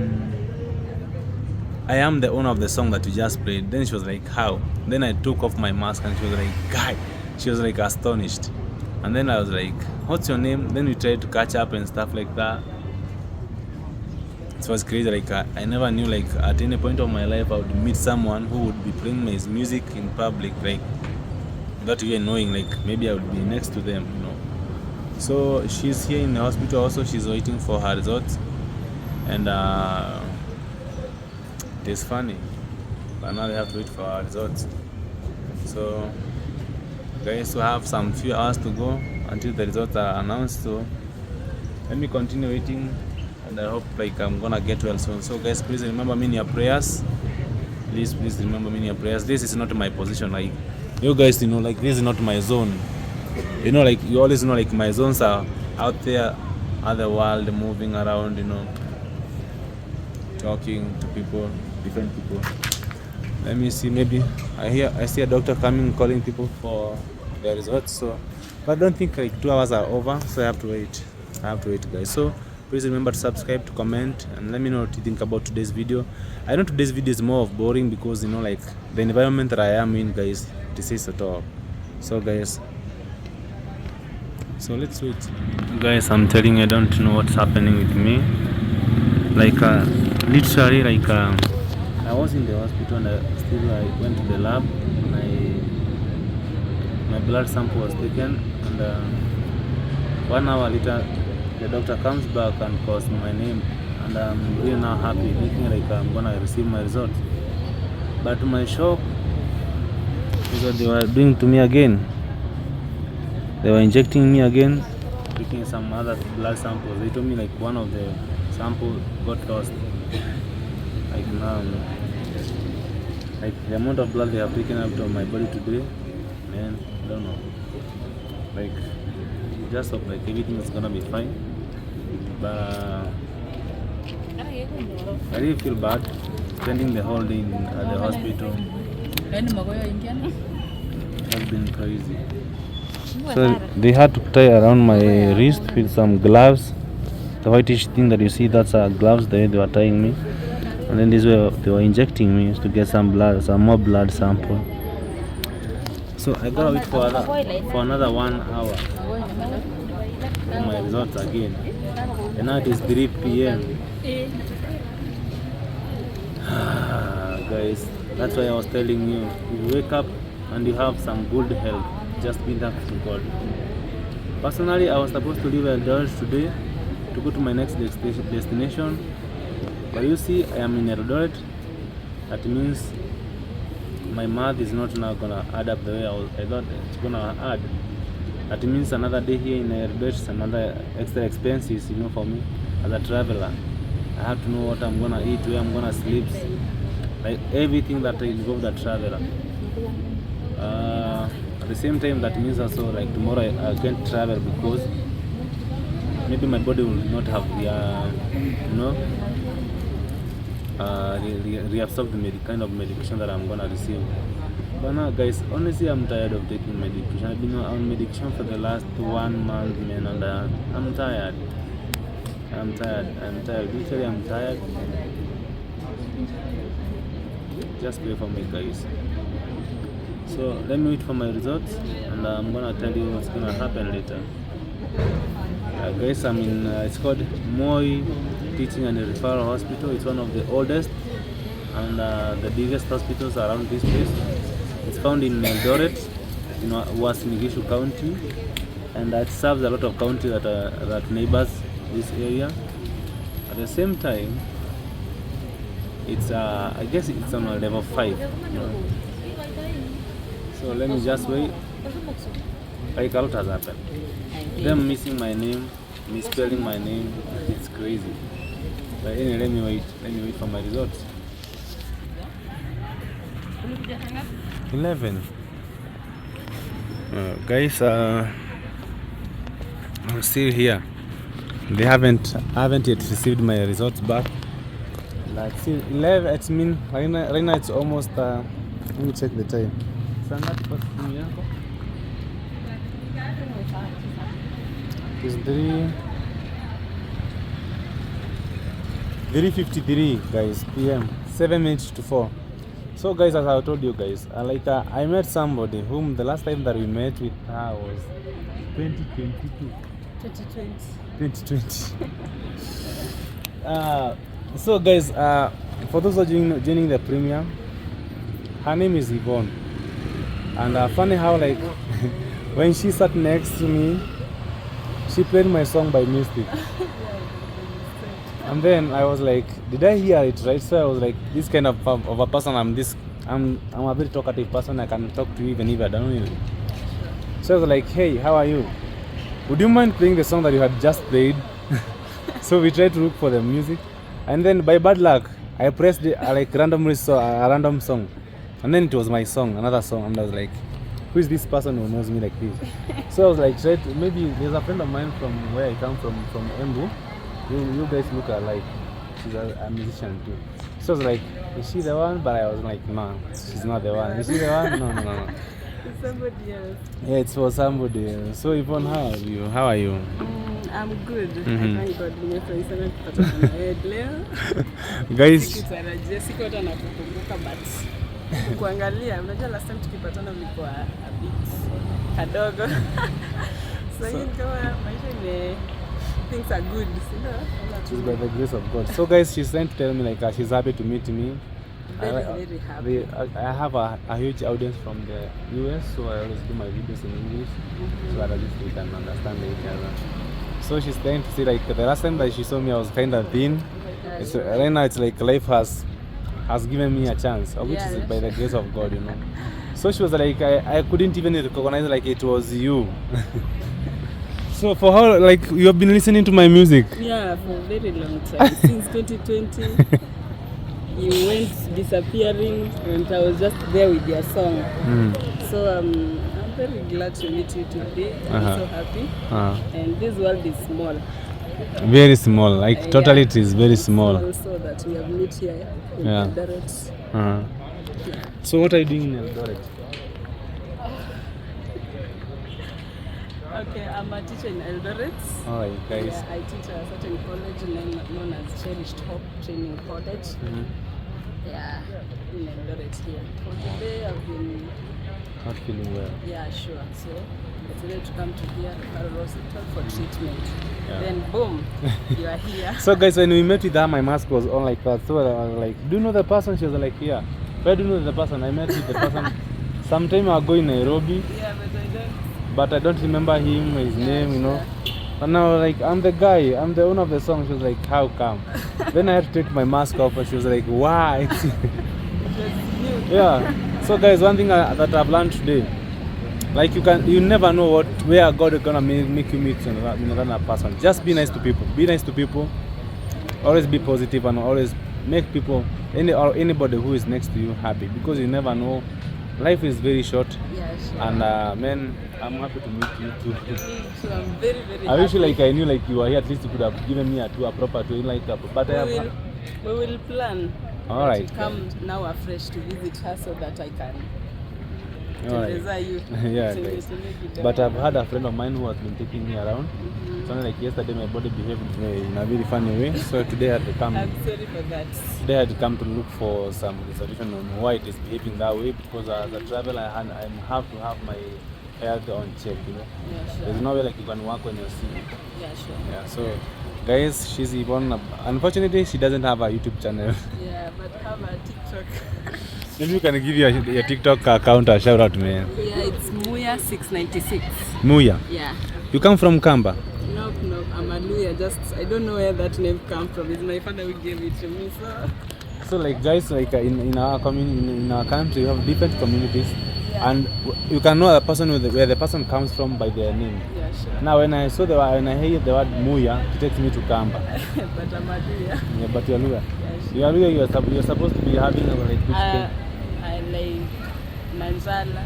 am the owner of the song that you just played. Then she was like, how? Then I took off my mask, and she was like, guy. She was like astonished. And then I was like, what's your name? Then we tried to catch up and stuff like that. It was crazy. Like I never knew, like, at any point of my life I would meet someone who would be playing my music in public, like, without even knowing, like, maybe I would be next to them, you know. So she's here in the hospital also. She's waiting for her results, and it is funny, but now we have to wait for her results. So guys, we have some few hours to go until the results are announced. So let me continue waiting, and I hope, like, I'm gonna get well soon. So guys, please remember me in your prayers. Please remember me in your prayers. This is not my position, like, you guys, you know, like, this is not my zone. You know, like, you always know, like, my zones are out there, other world, moving around, you know, talking to people, different people. Let me see, maybe I see a doctor coming, calling people for their results. So, but I don't think like 2 hours are over, so I have to wait. Guys. So please remember to subscribe, to comment, and let me know what you think about today's video. I know today's video is more of boring because, you know, like, the environment that I am in, guys, this is at all. So guys, so let's wait. Guys, I'm telling you, I don't know what's happening with me. Like, literally, like, I was in the hospital, and I went to the lab, and my blood sample was taken, and 1 hour later the doctor comes back and calls my name. and I'm really now happy, thinking like I'm gonna receive my results. But to my shock is what they were doing to me again. They were injecting me again, taking some other blood samples. They told me like one of the samples got lost. Like now, like the amount of blood they have taken out of my body today, man, I don't know. Like, just hope like everything is gonna be fine. But I really feel bad spending the whole day at the hospital. Has been crazy. So they had to tie around my wrist with some gloves. The whitish thing that you see, that's gloves. They were tying me, and then they were injecting me to get some blood, some more blood sample. So I gotta wait for another 1 hour for my results again. And now it is 3 p.m. Guys, that's why I was telling you, if you wake up and you have some good health, just be thankful to God. Personally, I was supposed to leave Eldoret today to go to my next destination, but you see, I am in Eldoret. That means my math is not now gonna add up the way I thought it's gonna add. That means another day here in Eldoret is another extra expenses, for me as a traveler. I have to know what I'm gonna eat, where I'm gonna sleep, like everything that involves the traveler. At the same time, that means also like tomorrow I can't travel because maybe my body will not have reabsorb the kind of medication that I'm gonna receive. But now, guys, honestly, I'm tired of taking medication. I've been on medication for the last 1 month, man, and I'm tired. Literally, I'm tired. Just pray for me, guys. So let me wait for my results, and I'm gonna tell you what's gonna happen later. Guys, I'm in. It's called Moi Teaching and Referral Hospital. It's one of the oldest and the biggest hospitals around this place. It's found in Eldoret, in Uasin Gishu County, and it serves a lot of counties that neighbors this area. At the same time, it's I guess it's on a level 5. So let me just wait. Like a lot has happened. Them missing my name, misspelling my name, it's crazy. But anyway, let me wait for my results. 11. Guys, I'm still here. I haven't yet received my results back. Like, see, 11. It's mean right now it's almost. Let me check the time. It's 3:53, guys, PM. 7 minutes to 4. So, guys, as I told you guys, I met somebody whom the last time that we met with her was 2022. 2020. So, guys, for those of you joining the premiere, her name is Yvonne, and funny how when she sat next to me, she played my song by mistake. And then I was like, did I hear it right? So I was like, this kind of a person, I'm a very talkative person. I can talk to you even if I don't know you. So I was like, hey, how are you? Would you mind playing the song that you had just played? So we tried to look for the music, and then by bad luck, I pressed randomly a random song, and then it was my song, another song, and I was like, who is this person who knows me like this? So I was like, maybe there's a friend of mine from where I come from Embu. You guys look alike. She's a musician too. So I was like, is she the one? But I was like, no, she's not the one. Is she the one? No. It's somebody else. Yeah, it's for somebody else. So Yvonne, how are you? I'm good. I thank God nimefurahi sana kupata na wewe leo. Guys, siko hata nakukumbuka but kuangalia, unajua last time tukipatana mlikuwa a bit kadogo. So hii kama maisha things are good, It's by the grace of God. So guys, she's trying to tell me she's happy to meet me. Very happy. I have a huge audience from the US, so I always do my videos in English so that at least we can understand each other. So she's trying to say like the last time that she saw me I was kind of thin. It's, right now it's like life has given me a chance, which is by the grace of God, you know. So she was like, I couldn't even recognize like it was you. So for how, like, you have been listening to my music? Yeah, for a very long time, since 2020. You went disappearing and I was just there with your song. So I'm very glad to meet you today. I'm so happy. And this world is small. Very small, like totally it is very small. Also that we have met here in Eldoret. So what are you doing in Eldoret? Okay, I'm a teacher in Eldoret. Alright, guys. Yeah, I teach at a certain college known as Cherished Hope Training College. Yeah, in Eldoret here. For today, I've been not feeling well. Yeah, sure. So I decided to come to here at hospital for treatment. Yeah. Then boom, you are here. So guys, when we met with her, my mask was on like that. So I was like, do you know the person? She was like, yeah. Where do you know the person? I met with the person some time ago in Nairobi. Yeah, but I don't remember him, his name, you know. And now like, I'm the guy, I'm the owner of the song. She was like, how come? Then I had to take my mask off and she was like, why? Yeah. So guys, one thing that I've learned today, like you never know where God is gonna make you meet another person. Just be nice to people. Be nice to people. Always be positive and always make people, anybody who is next to you happy, because you never know. Life is very short. Yeah, sure. And man, I'm happy to meet you too. So I'm very, very happy. I wish like I knew like you were here. At least you could have given me a proper tour, like. But we will plan. All right. To come now afresh to visit her so that I can. Right. You. Yeah, guys. But I've had a friend of mine who has been taking me around. Something like yesterday, my body behaved in a very funny way. So today I had to come. I'm sorry for that. Today I had to come to look for some solution on why it is behaving that way. Because as a traveler, I have to have my health on check. You know. Yeah, sure. There's no way like you can work when you're sick. Yeah, sure. Yeah. So, guys, she's Yvonne. Unfortunately, she doesn't have a YouTube channel. Yeah, but have a TikTok. Maybe you can give your TikTok account a shout out, man. Yeah, it's Muya696. Muya? Yeah. You come from Kamba? Nope, I'm a Luya. I don't know where that name comes from. It's my father who gave it to me. So like guys, like in our community, in our country, we have different communities, and you can know the person where the person comes from by their name. Yeah, sure. Now when I hear the word Muya, it takes me to Kamba. But I'm a Luya. Yeah, but you're Luya. Yeah, You're Luya. You're supposed to be having a like which I like Nanzala.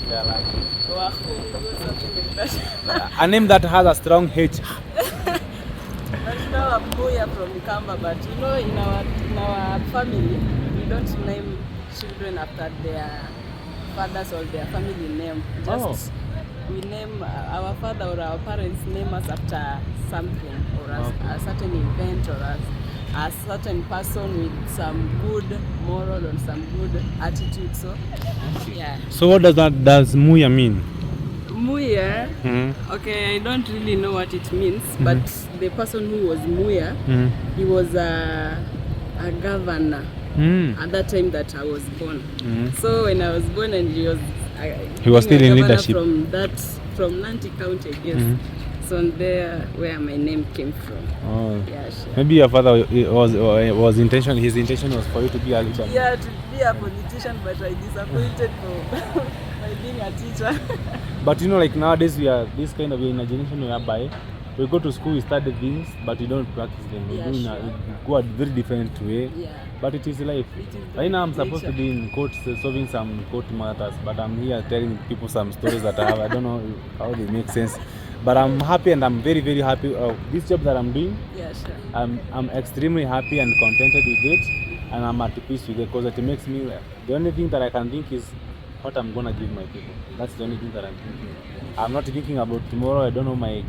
Yeah, like Wahungu, something like that. A name that has a strong H. But now I'm Muya from Kamba, but you know, in our family, we don't name children after their fathers or their family name. Just we name our father or our parents name us after something or a certain event or a certain person with some good moral or some good attitude. So yeah. So what does Muya mean? Muya, okay, I don't really know what it means, but the person who was Muya, he was a governor at that time that I was born. So when I was born and he was still in leadership from Nanti County, I guess. So there where my name came from. Yeah, sure. Maybe your father his intention was for you to be a leader. Yeah, to be a politician, but I disappointed for by being a teacher. But you know, like nowadays we are this kind of in a generation whereby we go to school, we study things, but we don't practice them. We go a very different way. Yeah. But it is life. Right now I'm supposed to be in court solving some court matters, but I'm here telling people some stories that I have. I don't know how they make sense. But I'm happy and I'm very, very happy of this job that I'm doing. Yeah, sure. I'm extremely happy and contented with it, and I'm at peace with it because it makes me, the only thing that I can think is what I'm gonna give my people. That's the only thing that I'm thinking. I'm not thinking about tomorrow. I don't know my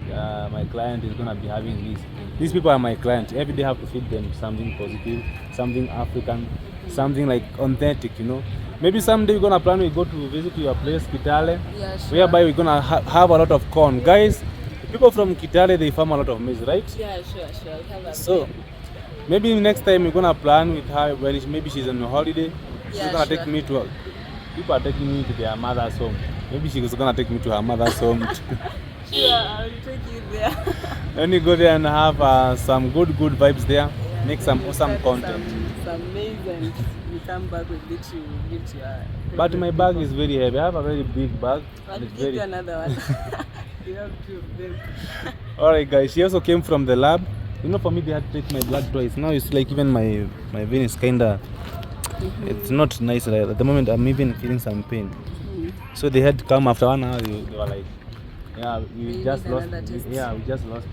client is gonna be having this. These people are my clients. Every day I have to feed them something positive, something African, something like authentic, you know. Maybe someday we're gonna plan we go to visit your place, Kitale, whereby we're gonna have a lot of corn. Guys, people from Kitale, they farm a lot of maize, right? Yeah, sure. So maybe next time we're gonna plan with her when maybe she's on a holiday. She's gonna take me to. People are taking me to their mother's home. Maybe she's gonna take me to her mother's home. Sure, I'll take you there. When you go there and have some good vibes there, make some awesome content. Some maize and you come back with it to give your. But my bag is very heavy. I have a very big bag. I'll It's give you another one. You have two of them. Alright guys, she also came from the lab. You know, for me they had to take my blood twice. Now it's like even my vein is kinda, it's not nice. Like, at the moment I'm even feeling some pain. So they had to come after 1 hour. They were like, yeah, we just lost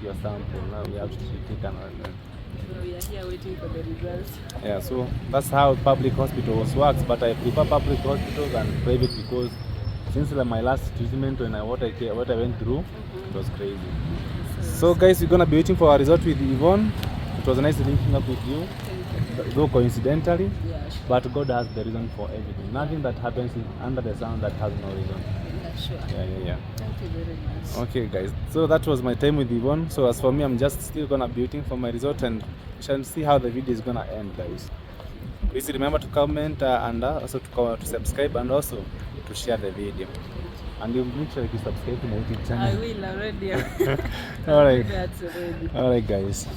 your sample. Now we have to take another. So we are here waiting for the results. Yeah, so that's how public hospitals works. But I prefer public hospitals and private because since like my last treatment when what I went through, it was crazy. So guys, we're gonna be waiting for our result with Yvonne. It was nice linking up with you, though coincidentally. Yeah, sure. But God has the reason for everything. Nothing that happens under the sun that has no reason. Yeah, sure. Yeah. Thank you very much. Okay guys, so that was my time with Yvonne. So as for me, I'm just still gonna be waiting for my result and we shall see how the video is gonna end, guys. Please remember to comment and also to subscribe and also to share the video. And you make sure you subscribe to my YouTube channel. I will already. Alright. That's already. Alright guys.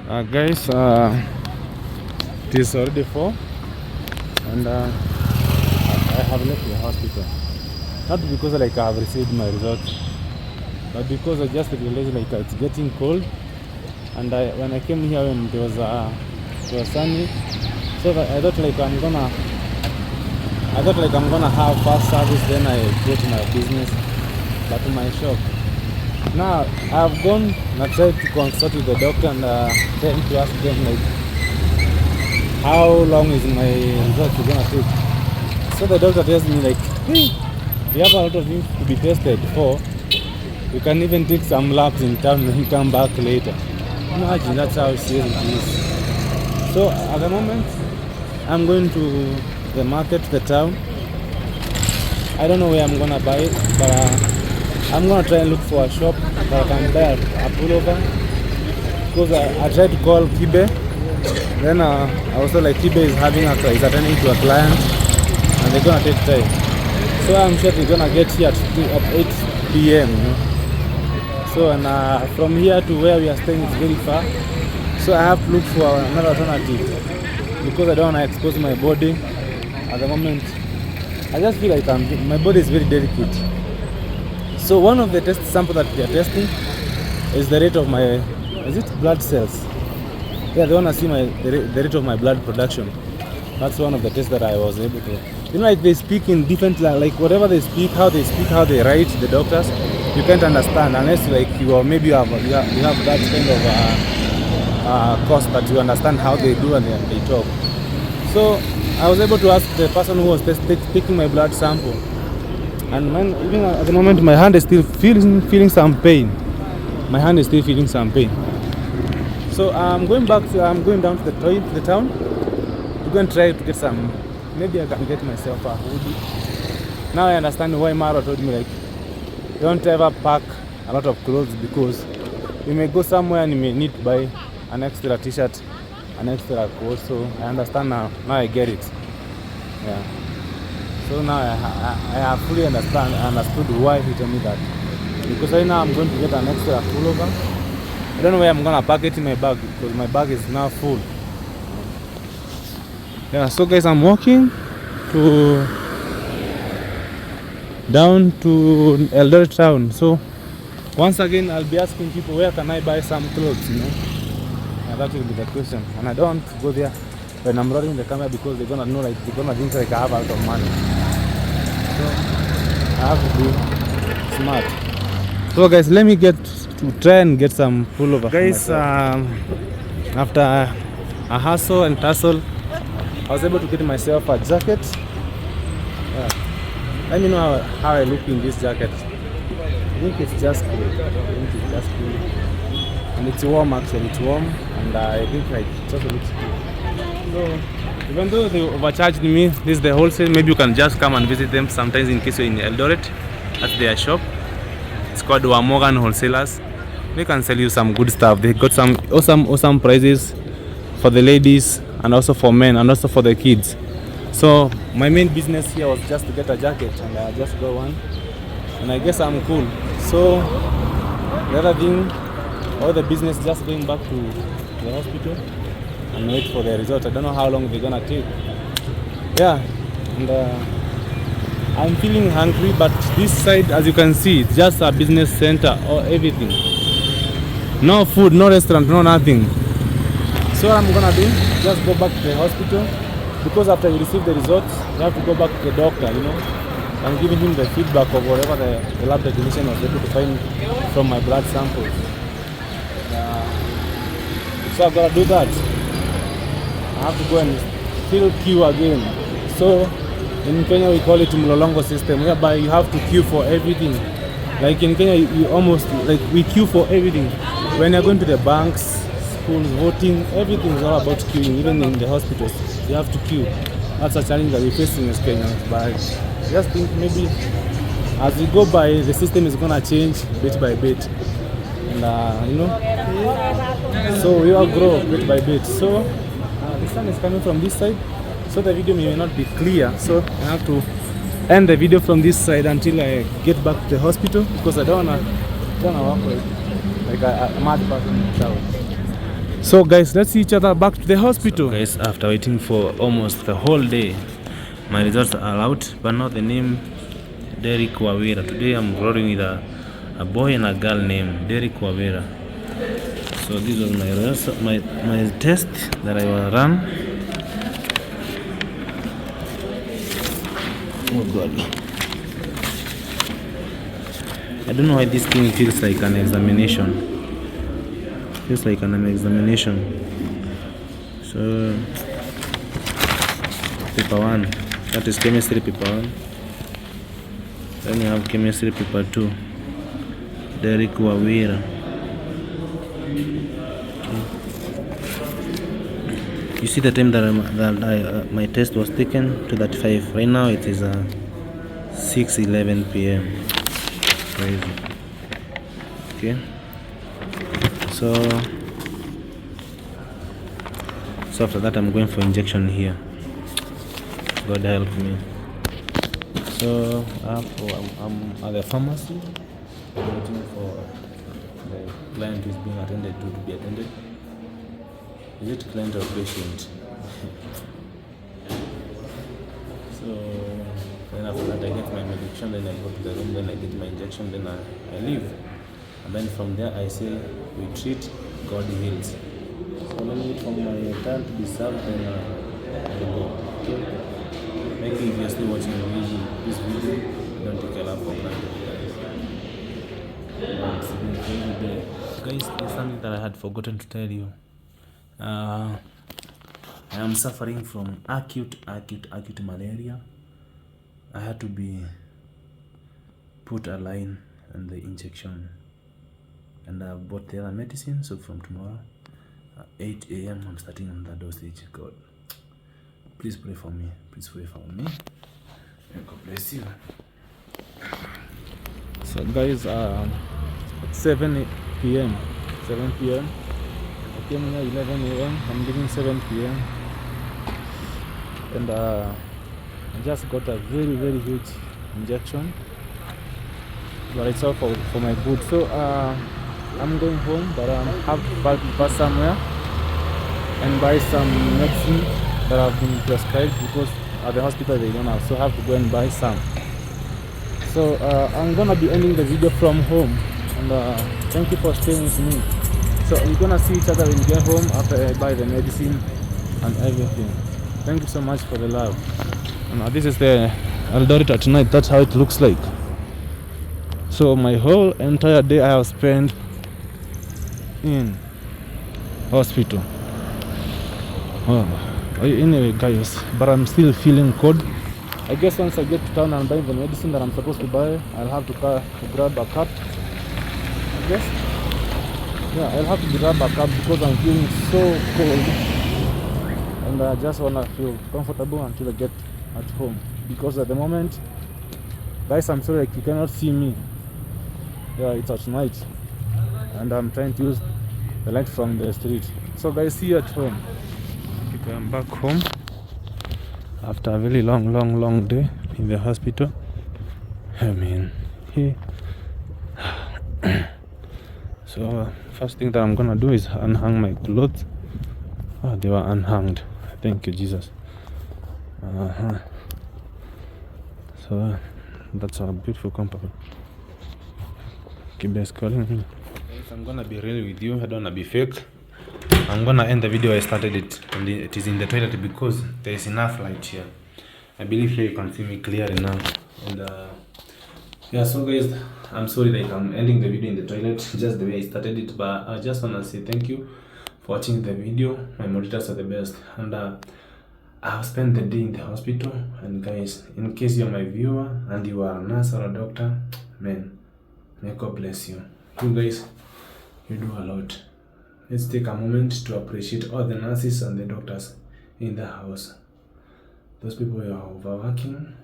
Guys, it is already 4 and I have left the hospital. Not because like I have received my result, but because I just realized like it's getting cold, and when I came here when it was sunny, so that I thought like I'm gonna have fast service, then I go to my business, but to my shop. Now I've gone and I tried to consult with the doctor and trying to ask them like how long is my result gonna take. So the doctor tells me like, hey, we have a lot of things to be tested for. You can even take some labs in town and then come back later. Imagine, that's how serious it is. So at the moment, I'm going to the market, the town. I don't know where I'm gonna buy it, but I'm gonna try and look for a shop that I can buy a pullover. Because I tried to call Kibe. Then I also like Kibe is attending to a client and they're gonna take time. So I'm sure they're gonna get here at 8 p.m. You know? So and from here to where we are staying is very far. So I have to look for another alternative because I don't want to expose my body. At the moment, I just feel like my body is very delicate. So one of the test samples that they are testing is the rate of my blood cells. Yeah, they want to see the rate of my blood production. That's one of the tests that I was able to. You know, like they speak in different, like whatever they speak, how they write, the doctors, you can't understand unless like you have that kind of course that you understand how they do and they talk. So I was able to ask the person who was taking my blood sample, and even at the moment my hand is still feeling some pain. My hand is still feeling some pain. So I'm going down to the town to go and try to get some. Maybe I can get myself a hoodie. Now I understand why Maro told me like don't ever pack a lot of clothes because you may go somewhere and you may need to buy an extra t-shirt, an extra coat. So I understand now. Now I get it. Yeah. So now I have fully understood why he told me that. Because right now I'm going to get an extra pullover. I don't know where I'm gonna pack it in my bag because my bag is now full. Yeah, so guys, I'm walking down to Eldoret town. So once again, I'll be asking people where can I buy some clothes, you know? Yeah, that will be the question. And I don't want to go there when I'm rolling the camera because they're gonna know, like they're gonna think like I have a lot of money. So I have to be smart. So guys, let me try and get some pullover. Guys, after a hustle and tussle, I was able to get myself a jacket. Let me know how I look in this jacket. I think it's just cool. And it's warm actually, it's warm. And I think like it also looks cool. So even though they overcharged me, this is the wholesale. Maybe you can just come and visit them sometimes in case you're in Eldoret at their shop. It's called Morgan Wholesalers. They can sell you some good stuff. They got some awesome prices for the ladies and also for men and also for the kids. So my main business here was just to get a jacket, and I just got one. and I guess I'm cool. So the other thing, all the business just going back to the hospital and wait for the result. I don't know how long they're gonna take. Yeah, and I'm feeling hungry, but this side, as you can see, it's just a business center or everything. No food, no restaurant, no nothing. So what I'm gonna do, just go back to the hospital, because after you receive the results, you have to go back to the doctor, you know, and giving him the feedback of whatever the lab technician was able to find from my blood samples. So I've got to do that. I have to go and fill queue again. So in Kenya we call it mlolongo system, whereby you have to queue for everything. Like in Kenya, you almost, like, we queue for everything. When you're going to the banks, schools, voting, everything is all about queuing. Even in the hospitals, you have to queue. That's a challenge that we're facing as Kenyans. But I just think maybe as we go by, the system is gonna change bit by bit, and you know, so we all grow bit by bit. So the sun is coming from this side, so the video may not be clear. So I have to end the video from this side until I get back to the hospital, because I don't wanna walk like a mad person in the town. So guys, let's see each other back to the hospital. So guys, after waiting for almost the whole day, my results are out, but not the name Erick Mawira. Today I'm rolling with a boy and a girl named Erick Mawira. So this was my results, my test that I will run. Oh God, I don't know why this thing feels like an examination. Feels like an examination. So paper 1, that is chemistry paper 1. Then you have chemistry paper 2, Erick Mawira. You see the time that my test was taken, 2:35. Right now it is 6:11 p.m. Crazy. Okay. So after that I'm going for injection here. God help me. So I'm at the pharmacy, waiting for the client who is being attended to be attended. Is it client or patient? So then after that I get my medication, then I go to the room, then I get my injection, then I leave. And then from there I say, we treat, God heals. So let me wait for my turn to be served, then I go. Okay? Maybe if you're still watching this video, don't take a laugh for granted, guys. It's been a crazy day. Guys, there's something that I had forgotten to tell you. I am suffering from acute malaria. I had to be put a line and the injection, and I've bought the other medicine. So from tomorrow 8 a.m. I'm starting on that dosage. God, please pray for me. Please pray for me. God bless you. So guys, at 7 p.m. I came here 11 a.m. I'm leaving 7 p.m. and I just got a very huge injection, but it's all for my good. So I'm going home, but I have to pass somewhere and buy some medicine that have been prescribed, because at the hospital they don't have, so I have to go and buy some. So I'm gonna be ending the video from home, and thank you for staying with me. So we're gonna see each other when we get home after I buy the medicine and everything. Thank you so much for the love. And this is the Eldoret at night. That's how it looks like. So my whole entire day I have spent in hospital. Oh, anyway guys, but I'm still feeling cold. I guess once I get to town and buy the medicine that I'm supposed to buy, I'll have to grab a cup, I guess. Yeah, I'll have to grab a cup because I'm feeling so cold, and I just want to feel comfortable until I get at home, because at the moment, guys, I'm sorry, like, you cannot see me. Yeah, it's at night and I'm trying to use the light from the street. So guys, see you at home. Okay, I'm back home after a very long day in the hospital. I mean, here. So first thing that I'm gonna do is unhang my clothes. Oh, they were unhanged. Thank you, Jesus. So that's our beautiful compound. Keep calling me. If I'm gonna be real with you, I don't wanna be fake. I'm gonna end the video I started it, and it is in the toilet because there is enough light here. I believe here you can see me clearly now. And yeah, so guys, I'm sorry that I'm ending the video in the toilet just the way I started it, but I just wanna say thank you for watching the video. My moderators are the best, and I've spent the day in the hospital. And guys, in case you're my viewer and you are a nurse or a doctor, man, may God bless you. You guys, you do a lot. Let's take a moment to appreciate all the nurses and the doctors in the house. Those people who are overworking,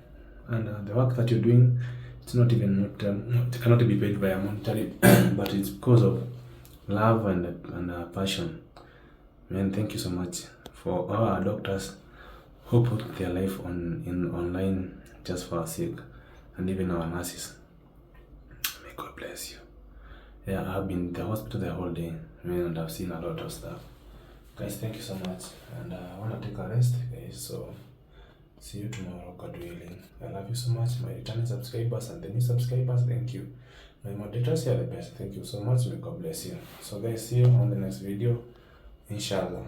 and the work that you're doing, it's not even it cannot be paid by a monetary, but it's because of love and passion. Man, thank you so much for all our doctors who put their life online just for our sake, and even our nurses. May God bless you. Yeah, I've been in the hospital the whole day, man, and I've seen a lot of stuff. Guys, thank you so much, and I want to take a rest, guys, so see you tomorrow, God willing. I love you so much, my returning subscribers and the new subscribers, thank you. My moderators, you are the best, thank you so much, may God bless you. So guys, see you on the next video, inshallah.